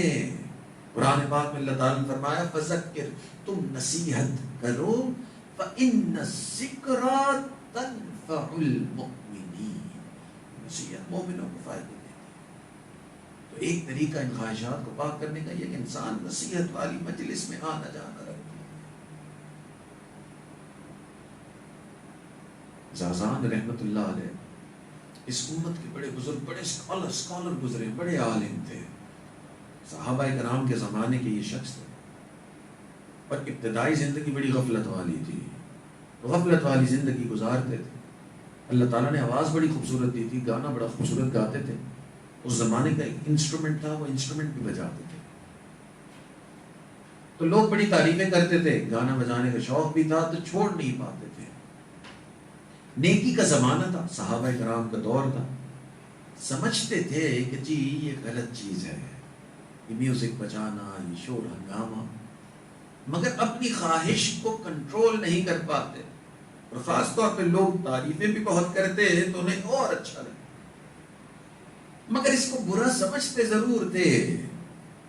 قرآن پاک میں اللہ تعالیٰ نے فرمایا فذکر، تم نصیحت کرو، فإن الذکریٰ تنفع المؤمنین، نصیحت مومنوں کو فائدہ دیتی ہے. تو ایک طریقہ ان خواہشات کو پاک کرنے کا یہ کہ انسان نصیحت والی مجلس میں آنا جانا رکھے. زازان رحمت اللہ علیہ اس امت کے بڑے بزرگ، بڑے اسکالر گزرے، بڑے عالم تھے، صحابہ کرام کے زمانے کے یہ شخص تھے، پر ابتدائی زندگی بڑی غفلت والی تھی، غفلت والی زندگی گزارتے تھے. اللہ تعالیٰ نے آواز بڑی خوبصورت دی تھی، گانا بڑا خوبصورت گاتے تھے. اس زمانے کا ایک انسٹرومنٹ تھا، وہ انسٹرومنٹ بھی بجاتے تھے. تو لوگ بڑی تعریفیں کرتے تھے، گانا بجانے کا شوق بھی تھا تو چھوڑ نہیں پاتے تھے. نیکی کا زمانہ تھا، صحابہ کرام کا دور تھا، سمجھتے تھے کہ جی یہ غلط چیز ہے، یہ میوزک بجانا، یہ شور ہنگامہ، مگر اپنی خواہش کو کنٹرول نہیں کر پاتے. اور خاص طور پہ لوگ تعریفیں بھی بہت کرتے ہیں تو انہیں اور اچھا لگتا، مگر اس کو برا سمجھتے ضرور تھے،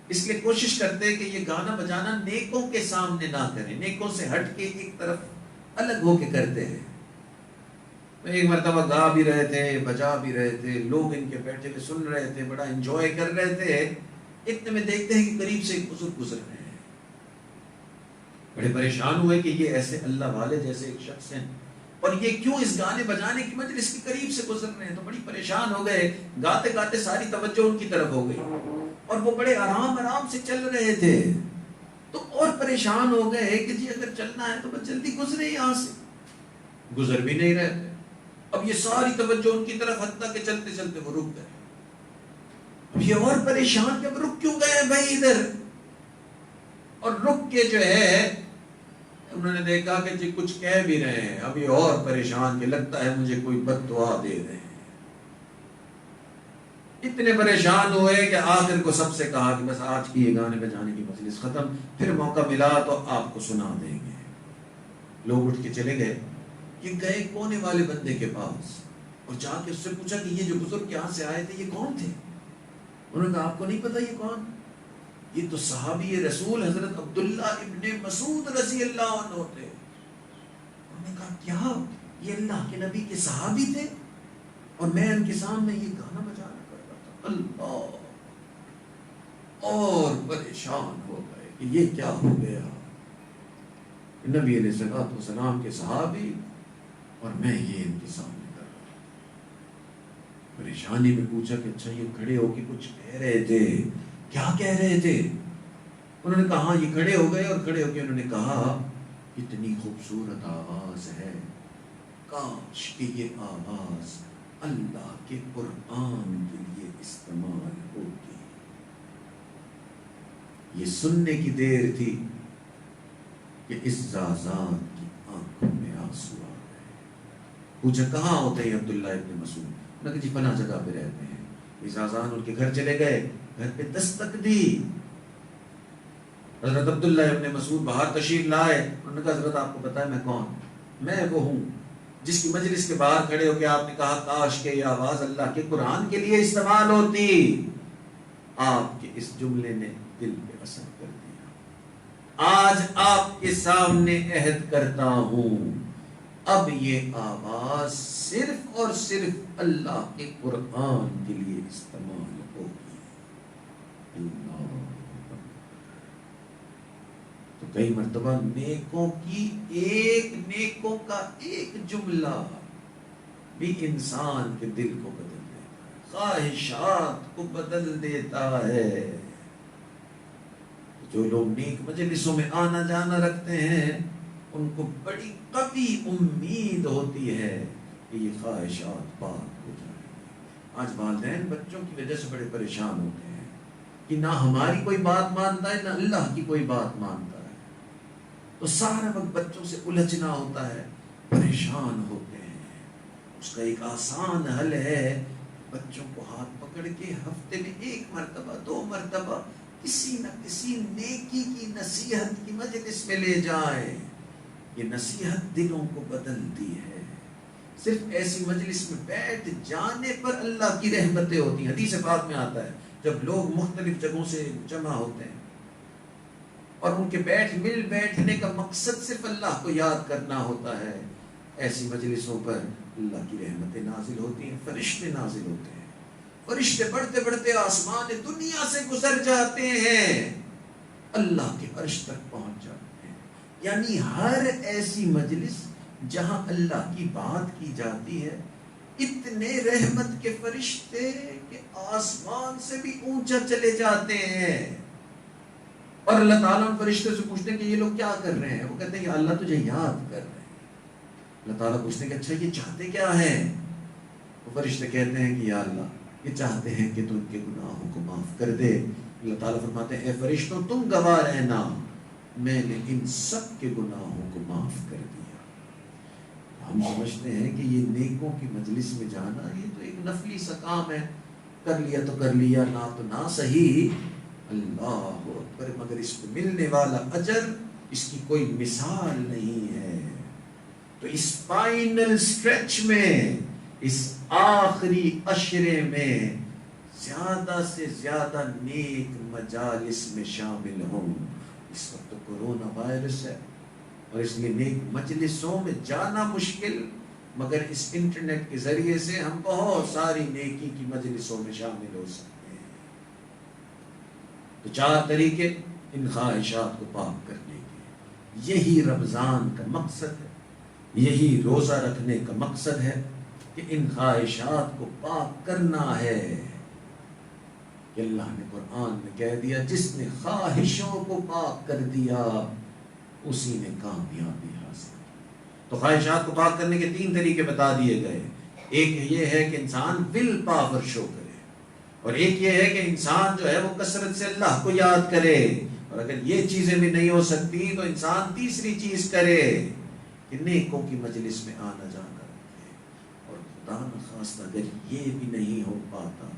اس لیے کوشش کرتے کہ یہ گانا بجانا نیکوں کے سامنے نہ کریں، نیکوں سے ہٹ کے ایک طرف الگ ہو کے کرتے ہیں. ایک مرتبہ گا بھی رہے تھے، بجا بھی رہے تھے، لوگ ان کے بیٹھے کے سن رہے تھے، بڑا انجوائے کر رہے تھے. اتنے میں دیکھتے ہیں کہ قریب سے ایک بزرگ گزر رہے ہیں. بڑے پریشان ہوئے کہ یہ ایسے اللہ والے جیسے ایک شخص ہیں اور یہ کیوں اس گانے بجانے کی مجلس کے قریب سے گزر رہے ہیں. تو بڑی پریشان ہو گئے، گاتے گاتے ساری توجہ ان کی طرف ہو گئی اور وہ بڑے آرام آرام سے چل رہے تھے. تو اور پریشان ہو گئے کہ جی اگر چلنا ہے تو بس جلدی گزرے یہاں سے. گزر بھی نہیں رہے تھے. اب یہ ساری توجہ ان کی طرف، حتیٰ کہ چلتے چلتے وہ رک گئے. اب یہ اور پریشان کہ اب رک کیوں گئے بھائی ادھر، اور رک کے جو ہے انہوں نے دیکھا کہ جی کچھ کہہ بھی رہے ہیں. اب یہ اور پریشان کہ لگتا ہے مجھے کوئی بد دعا دے رہے ہیں. اتنے پریشان ہوئے کہ آخر کو سب سے کہا کہ بس آج کی یہ گانے بجانے کی مجلس ختم، پھر موقع ملا تو آپ کو سنا دیں گے. لوگ اٹھ کے چلے گئے. یہ گئے کونے والے بندے کے پاس اور جا کے اس سے پوچھا کہ یہ جو بزرگ یہاں سے آئے تھے یہ کون تھے؟ انہوں نے کہا آپ کو نہیں پتا یہ کون؟ یہ تو صحابی رسول حضرت عبداللہ ابن مسعود رضی اللہ عنہ تھے. انہوں نے کہا کیا یہ اللہ کے نبی کے صحابی تھے اور میں ان کے سامنے یہ گانا بجانا کرتا تھا؟ اللہ، اور پریشان ہو گئے کہ یہ کیا ہو گیا. نبی علیہ الصلوۃ والسلام کے صحابی اور میں یہ ان کے سامنے کر رہا ہوں. پریشانی میں پوچھا کہ اچھا یہ کھڑے ہو کے کچھ کہہ رہے تھے, کیا کہہ رہے تھے؟ انہوں نے کہا ہاں یہ کھڑے ہو گئے, اور کھڑے ہو کے انہوں نے کہا اتنی خوبصورت آواز ہے, کاش کہ یہ آواز اللہ کے قرآن کے لیے استعمال ہوتی. یہ سننے کی دیر تھی کہ اس زازان کی آنکھوں میں آنسو آ گئے. پوچھا کہاں ہوتے ہیں عبداللہ ابن مسعود؟ انہوں نے کہا جی فلاں جگہ پہ رہتے ہیں. یہ زازان ان کے گھر چلے گئے, گھر پہ دستک دی. حضرت عبداللہ ابن مسعود باہر تشریف لائے. انہوں نے کہا حضرت آپ کو پتہ ہے میں کون؟ میں وہ ہوں جس کی مجلس کے باہر کھڑے ہو کے آپ نے کہا کاش کہ یہ آواز اللہ کے قرآن کے لیے استعمال ہوتی. آپ کے اس جملے نے دل پہ اثر کر دیا. آج آپ کے سامنے عہد کرتا ہوں, اب یہ آواز صرف اور صرف اللہ کے قرآن کے لیے استعمال ہوگی. اللہ. تو کئی مرتبہ نیکوں نیکوں کا ایک جملہ بھی انسان کے دل کو بدل دیتا ہے, خواہشات کو بدل دیتا ہے. جو لوگ نیک مجلسوں میں آنا جانا رکھتے ہیں ان کو بڑی قوی امید ہوتی ہے کہ یہ خواہشات پاک ہو جائیں گی. آج والدین بچوں کی وجہ سے بڑے پریشان ہوتے ہیں کہ نہ ہماری کوئی بات مانتا ہے نہ اللہ کی کوئی بات مانتا ہے. تو سارا وقت بچوں سے الجھنا ہوتا ہے, پریشان ہوتے ہیں. اس کا ایک آسان حل ہے, بچوں کو ہاتھ پکڑ کے ہفتے میں 1 مرتبہ 2 مرتبہ کسی نہ کسی نیکی کی نصیحت کی مجلس میں لے جائیں. یہ نصیحت دلوں کو بدلتی ہے. صرف ایسی مجلس میں بیٹھ جانے پر اللہ کی رحمتیں ہوتی ہیں. حدیث پاک میں آتا ہے جب لوگ مختلف جگہوں سے جمع ہوتے ہیں اور ان کے بیٹھنے کا مقصد صرف اللہ کو یاد کرنا ہوتا ہے, ایسی مجلسوں پر اللہ کی رحمتیں نازل ہوتی ہیں, فرشتے نازل ہوتے ہیں. فرشتے بڑھتے بڑھتے آسمان دنیا سے گزر جاتے ہیں, اللہ کے عرش تک پہنچ جاتے ہیں. یعنی ہر ایسی مجلس جہاں اللہ کی بات کی جاتی ہے, اتنے رحمت کے فرشتے کہ آسمان سے بھی اونچا چلے جاتے ہیں. اور اللہ تعالیٰ ان فرشتے سے پوچھتے ہیں کہ یہ لوگ کیا کر رہے ہیں؟ وہ کہتے ہیں کہ اللہ تجھے یاد کر رہے ہیں. اللہ تعالیٰ پوچھتے ہیں کہ اچھا یہ چاہتے کیا ہیں؟ وہ فرشتے کہتے ہیں کہ یا اللہ یہ چاہتے ہیں کہ تو ان کے گناہوں کو معاف کر دے. اللہ تعالیٰ فرماتے ہیں اے فرشتوں تم گواہ رہنا, میں نے ان سب کے گناہوں کو معاف کر دیا. ہم سمجھتے ہیں کہ یہ نیکوں کی مجلس میں جانا یہ تو ایک نفلی سا کام ہے, کر لیا تو کر لیا, نہ تو نہ صحیح. اللہ اکبر, مگر اس کو ملنے والا اجر اس کی کوئی مثال نہیں ہے. تو اس فائنل سٹریچ میں, اس آخری عشرے میں زیادہ سے زیادہ نیک مجالس میں شامل ہوں. اس وقت تو کورونا وائرس ہے اور اس لیے نیک مجلسوں میں جانا مشکل, مگر اس انٹرنیٹ کے ذریعے سے ہم بہت ساری نیکی کی مجلسوں میں شامل ہو سکتے ہیں. تو 4 طریقے ان خواہشات کو پاک کرنے کے. یہی رمضان کا مقصد ہے, یہی روزہ رکھنے کا مقصد ہے کہ ان خواہشات کو پاک کرنا ہے. کہ اللہ نے قرآن میں کہہ دیا جس نے خواہشوں کو پاک کر دیا اسی نے کامیابی حاصل کی. تو خواہشات کو پاک کرنے کے 3 طریقے بتا دیے گئے. ایک یہ ہے کہ انسان ول پاور شو کرے, اور ایک یہ ہے کہ انسان جو ہے وہ کثرت سے اللہ کو یاد کرے, اور اگر یہ چیزیں بھی نہیں ہو سکتی تو انسان تیسری چیز کرے کہ نیکوں کی مجلس میں آنا جانا رکھے. اور خدا نخواستہ اگر یہ بھی نہیں ہو پاتا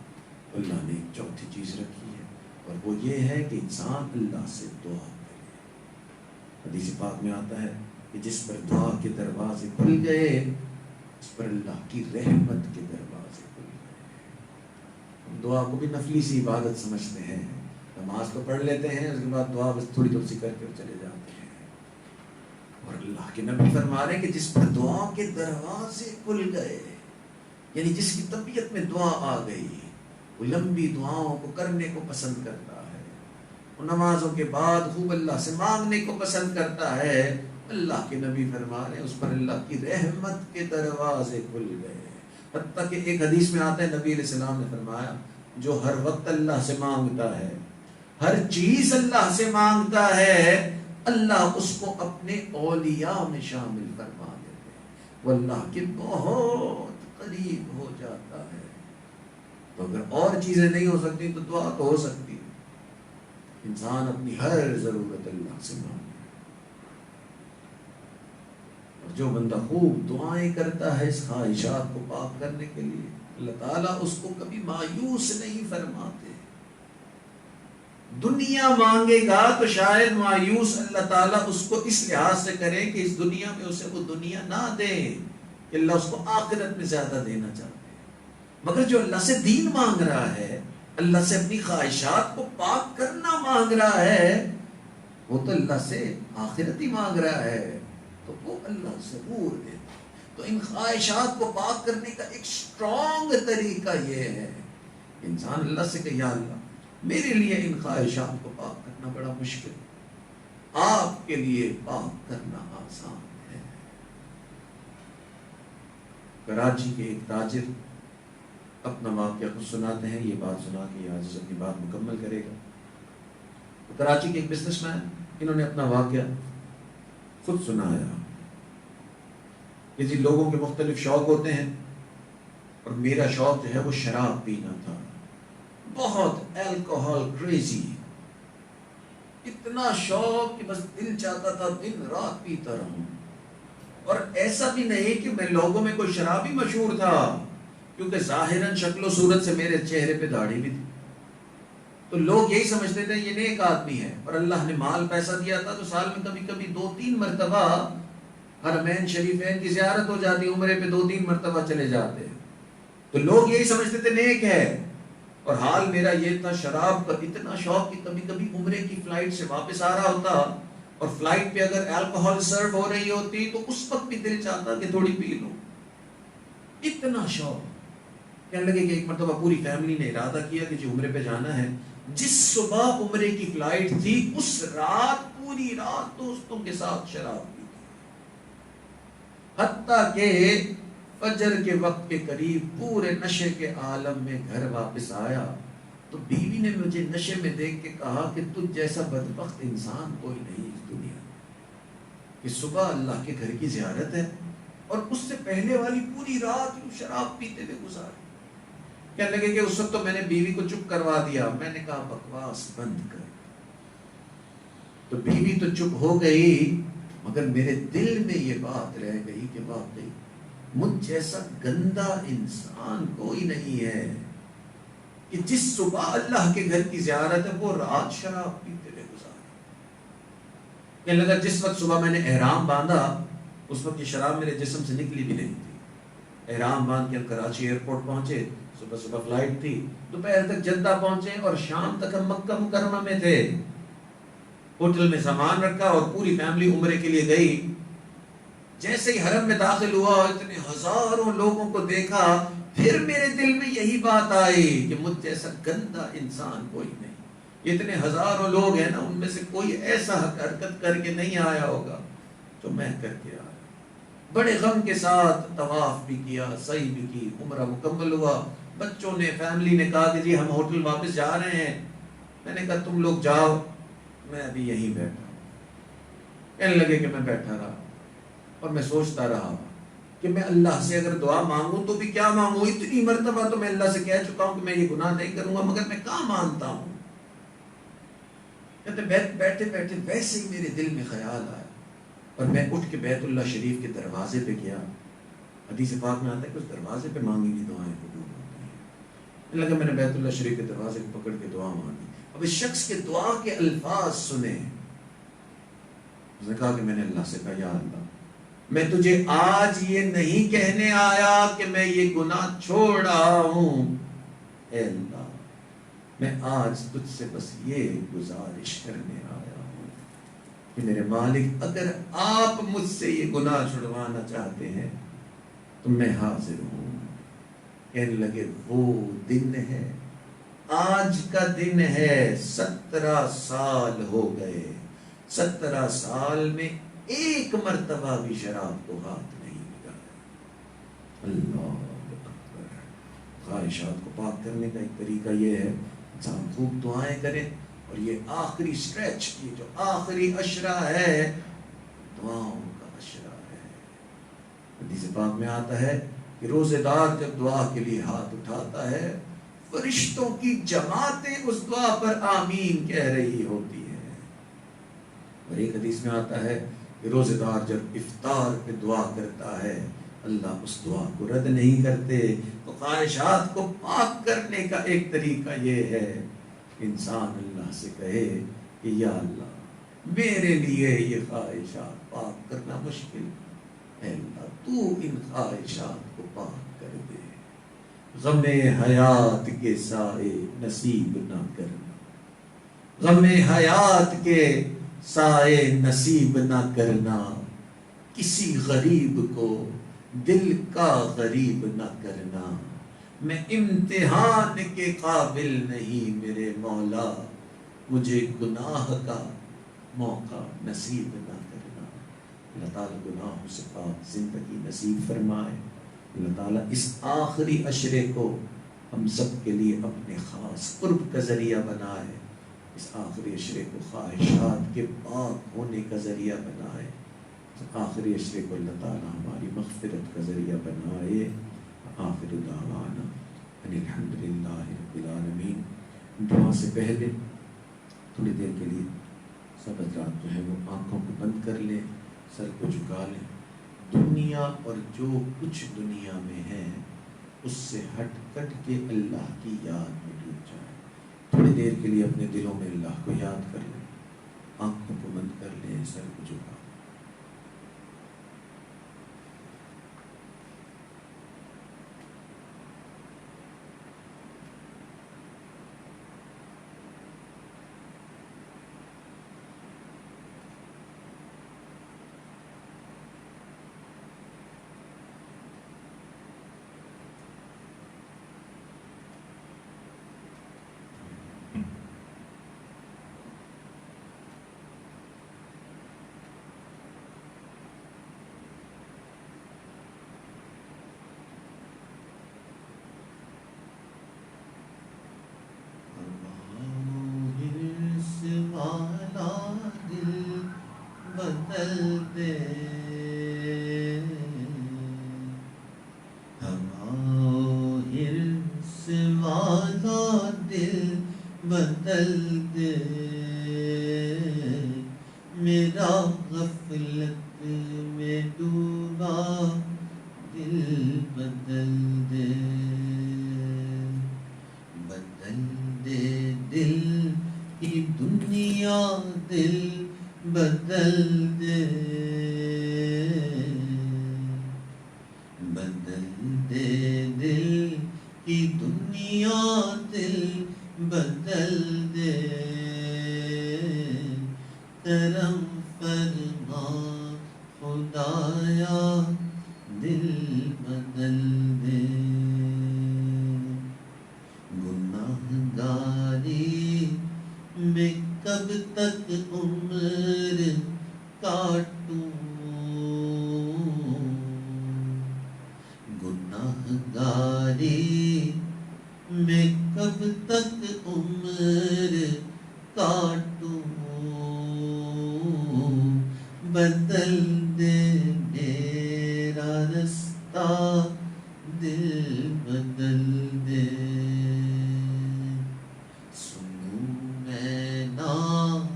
تو اللہ نے ایک چوتھی چیز رکھی ہے, اور وہ یہ ہے کہ انسان اللہ سے دعا کرے. حدیث پاک میں آتا ہے کہ جس پر دعا کے دروازے کھل گئے اس پر اللہ کی رحمت کے دروازے کھل گئے. ہم دعا کو بھی نفلی سی عبادت سمجھتے ہیں, نماز تو پڑھ لیتے ہیں, اس کے بعد دعا بس تھوڑی تھوڑی سی کر کے چلے جاتے ہیں. اور اللہ کے نبی فرما رہے ہیں کہ جس پر دعا کے دروازے کھل گئے, یعنی جس کی طبیعت میں دعا آ گئی, وہ لمبی دعاؤں کو کرنے کو پسند کرتا ہے, وہ نمازوں کے بعد خوب اللہ سے مانگنے کو پسند کرتا ہے, اللہ کے نبی فرما رہے ہیں اس پر اللہ کی رحمت کے دروازے کھل گئے. حتیٰ کہ ایک حدیث میں آتا ہے نبی علیہ السلام نے فرمایا جو ہر وقت اللہ سے مانگتا ہے, ہر چیز اللہ سے مانگتا ہے, اللہ اس کو اپنے اولیاء میں شامل فرما دیتے ہیں, وہ اللہ کے بہت قریب ہو جاتا ہے. تو اگر اور چیزیں نہیں ہو سکتی تو دعا تو ہو سکتی. انسان اپنی ہر ضرورت اللہ سے مانگے. اور جو بندہ خوب دعائیں کرتا ہے اس خواہشات کو پاک کرنے کے لیے, اللہ تعالیٰ اس کو کبھی مایوس نہیں فرماتے. دنیا مانگے گا تو شاید مایوس اللہ تعالیٰ اس کو اس لحاظ سے کرے کہ اس دنیا میں اسے وہ دنیا نہ دے, کہ اللہ اس کو آخرت میں زیادہ دینا چاہتے ہیں. مگر جو اللہ سے دین مانگ رہا ہے, اللہ سے اپنی خواہشات کو پاک کرنا مانگ رہا ہے, وہ تو اللہ سے آخرت ہی مانگ رہا ہے, تو وہ اللہ ضرور دے. تو ان خواہشات کو پاک کرنے کا ایک اسٹرانگ طریقہ یہ ہے, انسان اللہ سے کہ یا اللہ میرے لیے ان خواہشات کو پاک کرنا بڑا مشکل, آپ کے لیے پاک کرنا آسان ہے. کراچی کے ایک تاجر اپنا واقعہ خود سناتے ہیں, یہ بات سنا کے آج اپنی بات مکمل کرے گا. کراچی کے ایک بزنس مین, انہوں نے اپنا واقعہ خود سنایا کہ جی لوگوں کے مختلف شوق ہوتے ہیں, اور میرا شوق جو ہے وہ شراب پینا تھا, بہت الکوہول کریزی, اتنا شوق کہ بس دل چاہتا تھا دن رات پیتا رہوں. اور ایسا بھی نہیں کہ میں لوگوں میں کوئی شرابی مشہور تھا, کیونکہ ظاہراً شکل و صورت سے میرے چہرے پہ داڑھی بھی تھی, تو لوگ یہی سمجھتے تھے یہ نیک آدمی ہے. اور اللہ نے مال پیسہ دیا تھا تو سال میں کبھی کبھی 2-3 مرتبہ حرمین شریفین کی زیارت ہو جاتی, عمرے پہ 2-3 مرتبہ چلے جاتے, تو لوگ یہی سمجھتے تھے نیک ہے. اور حال میرا یہ تھا, شراب کا اتنا شوق کہ کبھی کبھی عمرے کی فلائٹ سے واپس آ رہا ہوتا, اور فلائٹ پہ اگر الکوہول سرو ہو رہی ہوتی تو اس وقت بھی دل چاہتا کہ تھوڑی پی لوں, اتنا شوق. کہنے لگے کہ ایک مرتبہ پوری فیملی نے ارادہ کیا کہ جی عمرے پہ جانا ہے. جس صبح عمرے کی فلائٹ تھی اس رات پوری رات دوستوں کے ساتھ شراب پی, حتیٰ کہ فجر کے وقت کے قریب پورے نشے کے عالم میں گھر واپس آیا تو بیوی نے مجھے نشے میں دیکھ کے کہا کہ تجھ جیسا بدبخت انسان کوئی نہیں اس دنیا میں, کہ صبح اللہ کے گھر کی زیارت ہے اور اس سے پہلے والی پوری رات شراب پیتے ہوئے گزاری. کہنے لگے کہ اس وقت تو میں نے بیوی کو چپ کروا دیا. میں نے کہا بکواس بند کر. تو بیوی تو چپ ہو گئی, مگر میرے دل میں یہ بات رہ گئی کہ واقعی مجھ جیسا گندا انسان کوئی نہیں ہے کہ جس صبح اللہ کے گھر کی زیارت ہے وہ رات شراب پیتے ہوئے گزاری. کہنے لگا جس وقت صبح میں نے احرام باندھا اس وقت یہ شراب میرے جسم سے نکلی بھی نہیں تھی. احرام باندھ کے ہم کراچی ایئرپورٹ پہنچے, صبح فلائٹ تھی, دوپہر تک جدہ پہنچے اور شام تک ہم مکہ مکرمہ میں تھے. ہوٹل میں سامان رکھا اور پوری فیملی عمرے کے لیے گئی. جیسے ہی حرم میں داخل ہوا اتنے ہزاروں لوگوں کو دیکھا, پھر میرے دل میں یہی بات آئی کہ مجھ جیسا گندا انسان کوئی نہیں. اتنے ہزاروں لوگ ہیں نا, ان میں سے کوئی ایسا حرکت کر کے نہیں آیا ہوگا جو میں کر کے آیا. بڑے غم کے ساتھ طواف بھی کیا, سعی بھی کی, عمرہ مکمل ہوا. بچوں نے, فیملی نے کہا کہ جی ہم ہوٹل واپس جا رہے ہیں. میں نے کہا تم لوگ جاؤ, میں ابھی یہیں بیٹھا ہوں. کہنے لگے کہ میں بیٹھا رہا اور میں سوچتا رہا کہ میں اللہ سے اگر دعا مانگوں تو بھی کیا مانگوں. اتنی مرتبہ تو میں اللہ سے کہہ چکا ہوں کہ میں یہ گناہ نہیں کروں گا, مگر میں کہاں مانتا ہوں. کہتے بیٹھے بیٹھے ویسے ہی میرے دل میں خیال آیا اور میں اٹھ کے بیت اللہ شریف کے دروازے پہ گیا. حدیث پاک میں آتا ہے کہ اس دروازے پہ مانگی کی دعائیں قبول ہوتی ہیں. لگا میں نے بیت اللہ شریف کے دروازے کو پکڑ کے دعا مانگی. اب اس شخص کے دعا کے الفاظ سنے. اس نے کہا کہ میں نے اللہ سے کہا یا اللہ میں تجھے آج یہ نہیں کہنے آیا کہ میں یہ گناہ چھوڑ رہا ہوں, اے اللہ میں آج تجھ سے بس یہ گزارش کرنے آیا ہوں کہ میرے مالک اگر آپ مجھ سے یہ گناہ چھڑوانا چاہتے ہیں تو میں حاضر ہوں. کہنے لگے وہ دن ہے, آج کا دن ہے, 17 سال ہو گئے. 17 سال میں ایک مرتبہ بھی شراب کو ہاتھ نہیں لگایا۔ اللہ اکبر۔ خواہشات کو پاک کرنے کا ایک طریقہ یہ ہے انسان خوب دعائیں کرے، اور یہ آخری اسٹریچ، یہ جو آخری اشرہ ہے دعاؤں کا اشرہ ہے۔ حدیث پاک میں آتا ہے کہ روزے دار جب دعا کے لیے ہاتھ اٹھاتا ہے فرشتوں کی جماعتیں اس دعا پر آمین کہہ رہی ہوتی ہے۔ اور ایک حدیث میں آتا ہے کہ روزے دار جب افطار پہ دعا کرتا ہے اللہ اس دعا کو رد نہیں کرتے۔ تو خواہشات کو پاک کرنے کا ایک طریقہ یہ ہے انسان اللہ سے کہے کہ یا اللہ میرے لیے یہ خواہشات پاک کرنا مشکل ہے، اللہ تو ان خواہشات کو پاک کر دے، غم حیات کے سائے نصیب نہ کرنا، غم حیات کے سائے نصیب نہ کرنا، کسی غریب کو دل کا غریب نہ کرنا، میں امتحان کے قابل نہیں میرے مولا، مجھے گناہ کا موقع نصیب نہ کرنا۔ اللہ تعالیٰ گناہوں سے پاک زندگی نصیب فرمائے۔ اللہ تعالیٰ اس آخری عشرے کو ہم سب کے لیے اپنے خاص قرب کا ذریعہ بنائے، اس آخری عشرے کو خواہشات کے پاک ہونے کا ذریعہ بنائے، آخری عشرے کو اللہ تعالیٰ ہماری مغفرت کا ذریعہ بنائے۔ آخر دعوانا ان الحمدللہ رب العالمین۔ دعا سے پہلے تھوڑی دیر کے لیے سب حضرات جو ہے وہ آنکھوں کو بند کر لیں، سر کو جھکا لیں، دنیا اور جو کچھ دنیا میں ہے اس سے ہٹ کٹ کے اللہ کی یاد میں ڈوب جائیں۔ تھوڑی دیر کے لیے اپنے دلوں میں اللہ کو یاد کر لیں، آنکھوں کو بند کر لیں، سر کو جھکا۔ بدل دے میرا غفلت میں ڈوبا دل بدل دے، بدل دے دل کی دنیا دل بدل دے، بدل دے دل کی دنیا دل بدل دے، کرم فرما خدایا دل بدل دے، گناہ گاری میں کب تک عمر کاٹوں، گناہ گاری میں کب تک عمر کاٹوں، بدل دے میرا رستہ دل بدل دے، سنوں میں نام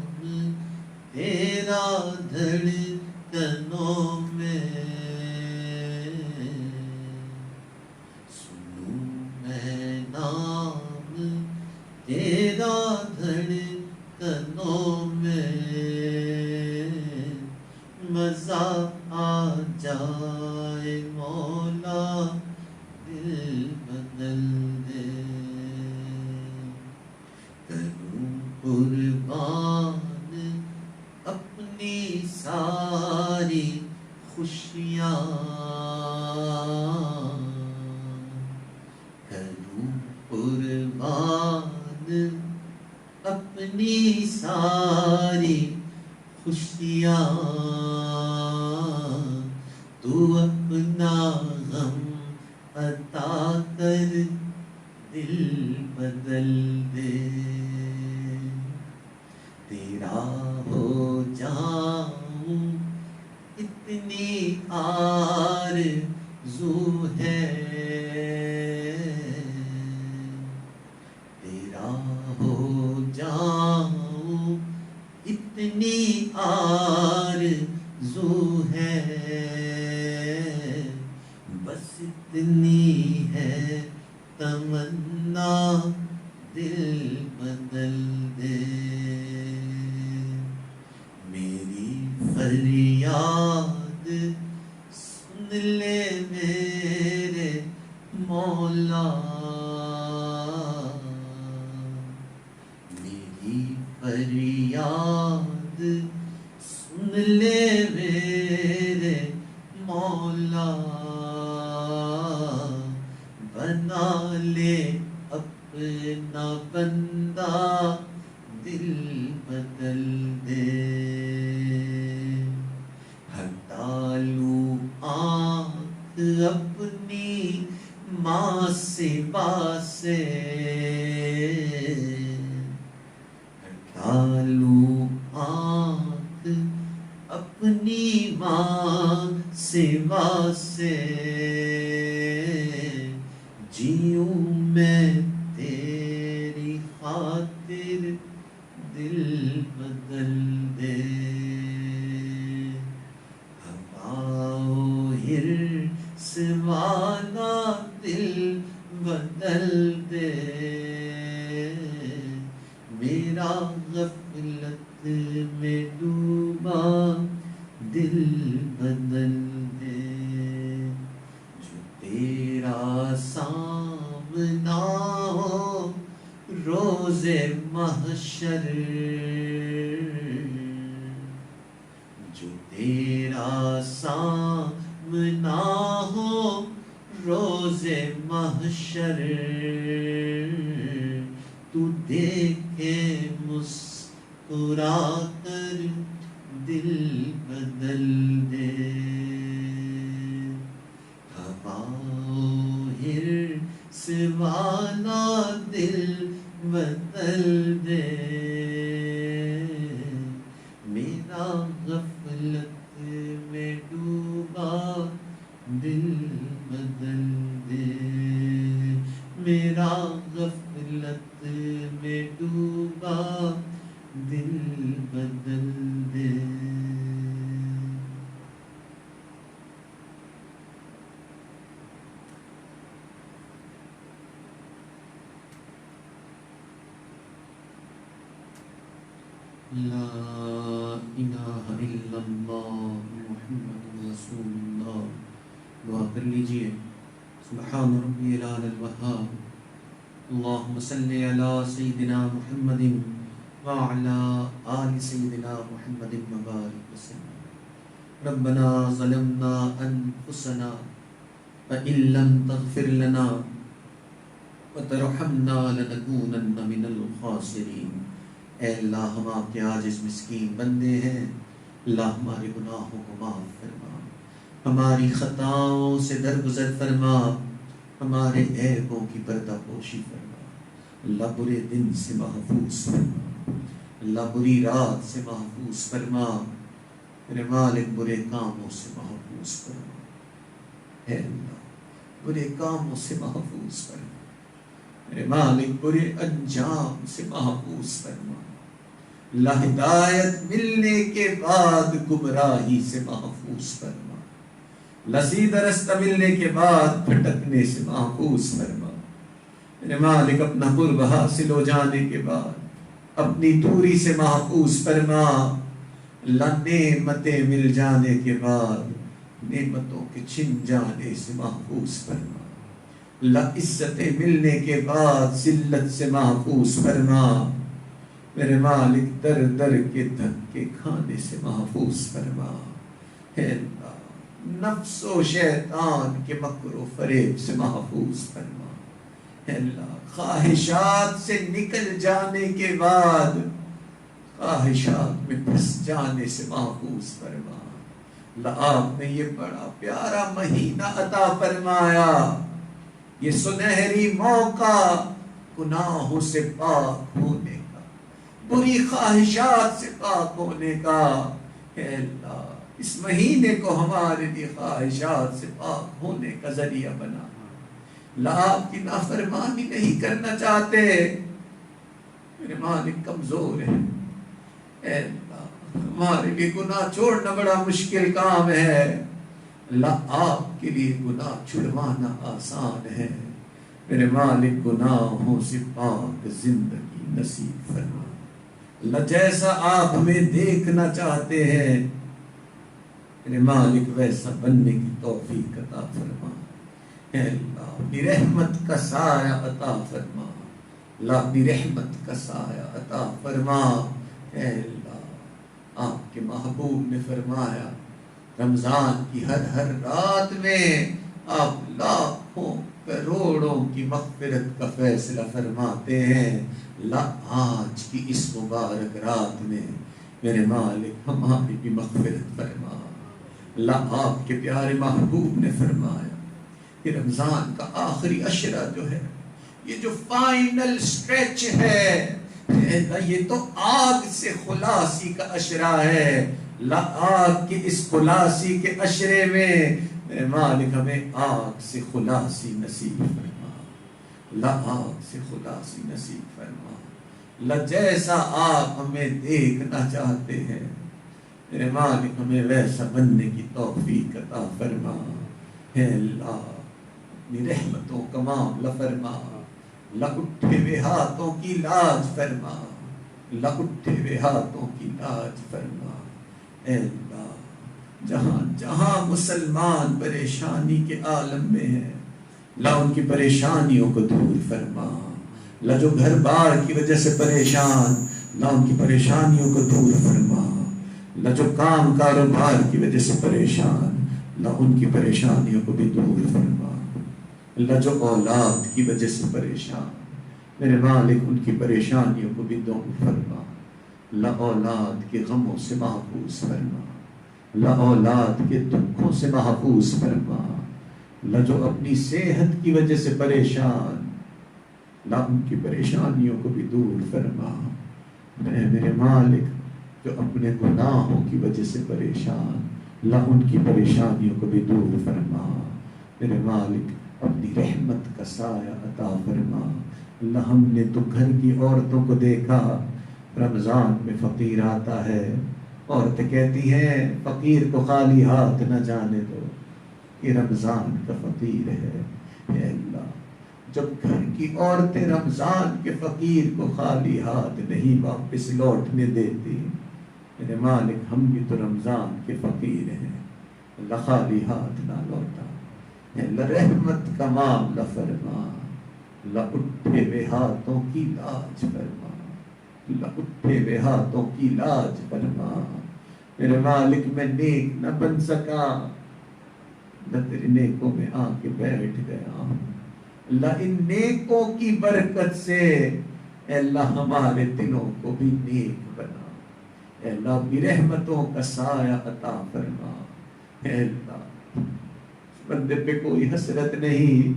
تیرا دھڑکنوں میں، سنوں میں نام تیرا دھڑکنوں میں، مزہ آ جائے مولا دل بدل دے، کروں قربان اپنی ساری خوشیاں، کروں قربان اپنی ساری خوشیاں، اپنا غم عطا کر دل بدل دے، تیرا ہو جاؤں اتنی آرزو ہے، تیرا ہو جاؤں اتنی آرزو ہے، بس اتنی ہے تمنا دل بدل دے، میری فریاد سن لے میرے مولا، میری فریاد سن لے میرے مولا، بنا لے اپنا بندہ دل بدل دے، ہٹا لوں آنکھ اپنی ماں سے باسے، ہٹا لوں آنکھ اپنی ماں سے باسے، جیوں میں تیری خاطر دل بدل دے، ہواؤ حرص والا دل بدل دے، میرا غفلت میں ڈوبا دل بدل دے، جو تیرا سامنا ہو روز محشر، جو تیرا سامنا ہو روز محشر، تو دیکھے مسکرا کر دل بدل دے، ہواؤ حرص والا دل بدل دے، میرا غفلت میں ڈوبا دل بدل دے، میرا غفلت میں ڈوبا دل بدل دے۔ لا الہ الا اللہ محمد رسول اللہ۔ دعا کر لیجئے، سبحان ربی العلی الوہاب، اللہم صلی علی سیدنا محمد وعلی آل سیدنا محمد مبارک وسلم۔ ربنا ظلمنا انفسنا فإن لم تغفر لنا وترحمنا لنکونن من الخاسرین۔ اے اللہ، ہم آپ کے عاجز مسکین بندے ہیں، اللہ ہمارے گناہوں کو معاف فرما، ہماری خطاؤں سے درگزر فرما، ہمارے عیبوں کی پردہ پوشی فرما، اللہ برے دن سے محفوظ فرما، اللہ بری رات سے محفوظ فرما، میرے مالک برے کاموں سے محفوظ فرما، اے اللہ برے کاموں سے محفوظ فرما، میرے مالک برے انجام سے محفوظ فرما، اللہ ہدایت ملنے کے بعد گمراہی سے محفوظ فرما، اللہ سیدھا رستہ ملنے کے بعد بھٹکنے سے محفوظ فرما، میرے مالک اپنا قرب حاصل ہو جانے کے بعد اپنی دوری سے محفوظ فرما، اللہ نعمتیں مل جانے کے بعد نعمتوں کے چھن جانے سے محفوظ فرما، اللہ عزتیں ملنے کے بعد ذلت سے محفوظ فرما، میرے مالک در در کے دھکے کھانے سے محفوظ فرما، اے اللہ نفس و شیطان کے مکر و فریب سے محفوظ فرما، اے اللہ خواہشات سے نکل جانے کے بعد خواہشات میں پھنس جانے سے محفوظ فرما، آپ نے یہ بڑا پیارا مہینہ عطا فرمایا، یہ سنہری موقع گناہوں سے پاک ہونے کا، بری خواہشات سے پاک ہونے کا۔ اے اللہ اس مہینے کو ہمارے لیے خواہشات سے پاک ہونے کا ذریعہ بنا۔ آپ کی نافرمانی نہیں کرنا چاہتے، میرے مالک کمزور ہے۔ اے اللہ ہمارے لیے گناہ چھوڑنا بڑا مشکل کام ہے، اللہ آپ کے لیے گناہ چھڑوانا آسان ہے۔ میرے مالک گناہوں سے پاک زندگی نصیب فرما۔ اللہ جیسا آپ ہمیں دیکھنا چاہتے ہیں میرے مالک ویسا بننے کی توفیق عطا فرما۔ اے اللہ اپنی رحمت کا سایہ عطا فرما، اللہ اپنی رحمت کا سایہ عطا فرما۔ اے اللہ آپ کے محبوب نے فرمایا رمضان کی ہر رات میں آپ لاکھوں کروڑوں کی مغفرت کا فیصلہ فرماتے ہیں۔ اللہ آج کی اس مبارک رات میں میرے مالک ہماری بھی مغفرت فرما۔ اللہ آپ کے پیارے محبوب نے فرمایا کہ رمضان کا آخری عشرہ جو ہے، یہ جو فائنل سٹریچ ہے، یہ تو آگ سے خلاصی کا عشرہ ہے۔ آگ کے اس خلاصی کے عشرے میں میرے مالک ہمیں آگ سے خلاصی نصیب فرما، آگ سے خلاصی نصیب فرما۔ جیسا آپ ہمیں دیکھنا چاہتے ہیں میرے مالک ہمیں ویسا بننے کی توفیق عطا فرما۔ اے اللہ اپنی رحمتوں کا معاملہ فرما، اٹھے ہوئے ہاتھوں کی لاج فرما، اٹھے ہوئے ہاتھوں کی لاج فرما۔ اے اللہ جہاں جہاں مسلمان پریشانی کے عالم میں ہیں اللہ ان کی پریشانیوں کو دور فرما۔ اللہ جو گھر بار کی وجہ سے پریشان اللہ ان کی پریشانیوں کو دور فرما۔ اللہ جو کام کاروبار کی وجہ سے پریشان اللہ ان کی پریشانیوں کو بھی دور فرما۔ اللہ جو اولاد کی وجہ سے پریشان میرے مالک ان کی پریشانیوں کو بھی دور فرما۔ اللہ اولاد کے غموں سے محفوظ فرما، اللہ اولاد کے دکھوں سے محفوظ فرما۔ اللہ جو اپنی صحت کی وجہ سے پریشان اللہ ان کی پریشانیوں کو بھی دور فرما۔ میرے مالک جو اپنے گناہوں کی وجہ سے پریشان اللہ ان کی پریشانیوں کو بھی دور فرما۔ میرے مالک اپنی رحمت کا سایہ عطا فرما۔ اللہ ہم نے تو گھر کی عورتوں کو دیکھا رمضان میں فقیر آتا ہے، عورتیں کہتی ہیں فقیر کو خالی ہاتھ نہ جانے دو، یہ رمضان کا فقیر ہے۔ اے اللہ جب گھر کی عورتیں رمضان کے فقیر کو خالی ہاتھ نہیں واپس لوٹنے دیتی میرے مالک ہم بھی تو رمضان کے فقیر ہیں، اللہ خالی ہاتھ نہ لوٹا۔ اے اللہ رحمت کا معاملہ فرما، اللہ اٹھے ہوئے ہاتھوں کی لاج فرما، اللہ اٹھے ہوئے ہاتھوں کی لاج فرما۔ میرے مالک میں نیک نہ بن سکا، نہ تیرے نیکوں میں آ کے بیٹھ گیا ہوں۔ اللہ ان نیکوں کی برکت سے اے اللہ ہمارے دلوں کو بھی نیک بنا۔ اے اللہ اپنی رحمتوں کا سایہ عطا فرما۔ اے اللہ بندے پہ کوئی حسرت نہیں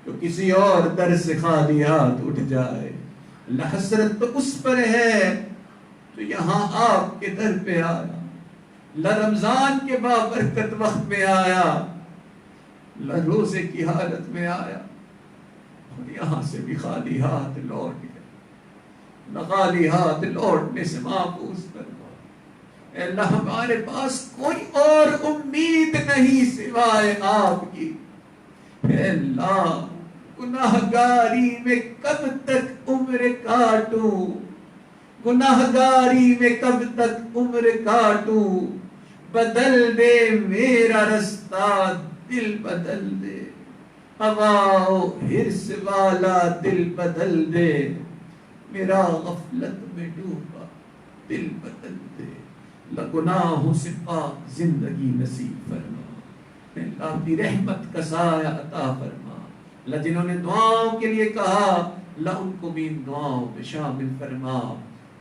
تو کسی اور در سے خالی ہاتھ اٹھ جائے، اللہ حسرت تو اس پر ہے تو یہاں آپ کے در پہ آیا، اللہ رمضان کے بابرکت وقت میں آیا، اللہ روزے کی حالت میں آیا اور یہاں سے بھی خالی ہاتھ لوٹ گئے۔ اللہ خالی ہاتھ لوٹنے سے محفوظ فرما۔ اے اللہ ہمارے پاس کوئی اور امید نہیں سوائے آپ کی۔ اے اللہ گناہگاری میں کب تک عمر کاٹوں، گناہگاری میں کب تک عمر کاٹوں، بدل دے میرا رستہ دل بدل دے، ہوا و حرص والا دل بدل دے، میرا غفلت میں ڈوبا دل بدل دے، گناہوں سے پاک زندگی نصیب فرما۔ اللہ اپنی رحمت کا سایہ عطا فرما۔ اللہ جنہوں نے دعاؤں کے لیے کہا اللہ ان کو بھی ان دعاؤں میں شامل فرما۔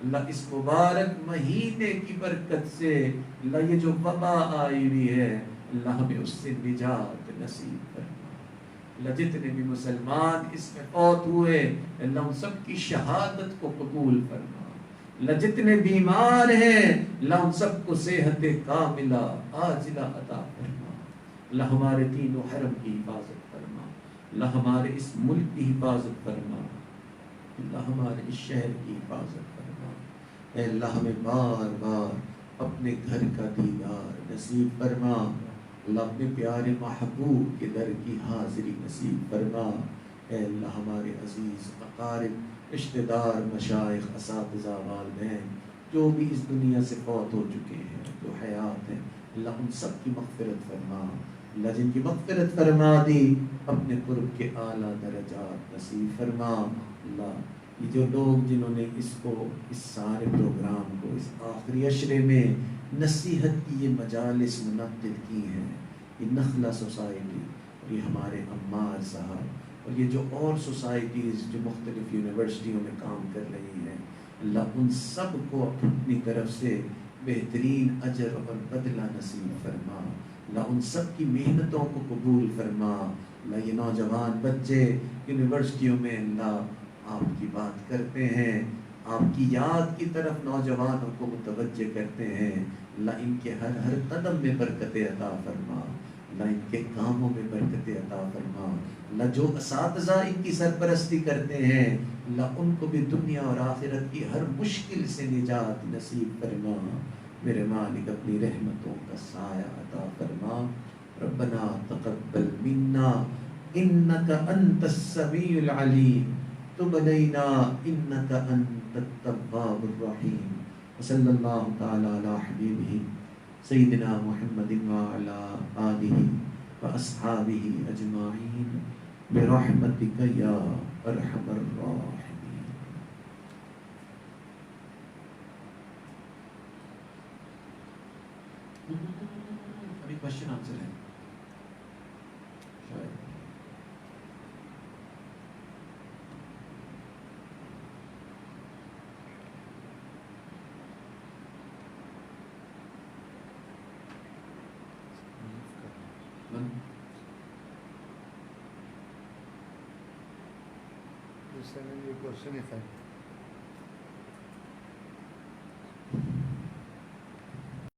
اللہ اس مبارک مہینے کی برکت سے اللہ یہ جو وبا آئی ہوئی ہے اللہ ہمیں اس سے نجات نصیب فرما۔ اللہ جتنے بھی مسلمان اس میں فوت ہوئے اللہ ان سب کی شہادت کو قبول فرما۔ اللہ جتنے بیمار ہیں اللہ ان سب کو صحت کاملہ عاجلہ عطا فرما۔ اللہ ہمارے دین و حرم کی حفاظت فرما۔ اللہ ہمارے اس ملک کی حفاظت فرما۔ اللہ ہمارے اس شہر کی حفاظت فرما۔ اے اللہ ہمیں بار بار اپنے گھر کا دیدار نصیب فرما۔ اللہ اپنے پیارے محبوب کے در کی حاضری نصیب فرما۔ اے اللہ ہمارے عزیز اقارب، رشتہ دار، مشائخ، اساتذہ، والدین جو بھی اس دنیا سے فوت ہو چکے ہیں، جو حیات ہیں، اللہ ان سب کی مغفرت فرما۔ اللہ جن کی مغفرت فرما دی اپنے قرب کے اعلیٰ درجات نصیب فرما۔ اللہ یہ جو لوگ جنہوں نے اس سارے پروگرام کو اس آخری عشرے میں نصیحت کی یہ مجالس منعقد کی ہیں، یہ نخلا سوسائٹی اور یہ ہمارے عمار صاحب اور یہ جو اور سوسائٹیز جو مختلف یونیورسٹیوں میں کام کر رہی ہیں، اللہ ان سب کو اپنی طرف سے بہترین اجر اور بدلہ نصیب فرما۔ اللہ ان سب کی محنتوں کو قبول فرما۔ اللہ یہ نوجوان بچے یونیورسٹیوں میں اللہ آپ کی بات کرتے ہیں، آپ کی یاد کی طرف نوجوانوں کو متوجہ کرتے ہیں، اللہ ان کے ہر ہر قدم میں برکت عطا فرما۔ اللہ ان کے کاموں میں برکت عطا فرما۔ اللہ جو اساتذہ ان کی سرپرستی کرتے ہیں اللہ ان کو بھی دنیا اور آخرت کی ہر مشکل سے نجات نصیب فرما۔ میرے مالک اپنی رحمتوں کا سایہ عطا فرما۔ ربنا تقبل منا انک انت السمیع العلیم تب علینا انک انت التواب الرحیم۔ وصلی اللہ تعالی علی حبیبہ سیدنا محمد وعلی آلہ واصحابہ اجمعین برحمتک یا ارحم الراحمین۔ ابھی کوشچن آنسر ہے شاید۔ دوسرے نے یہ کوشچن ہی تھا۔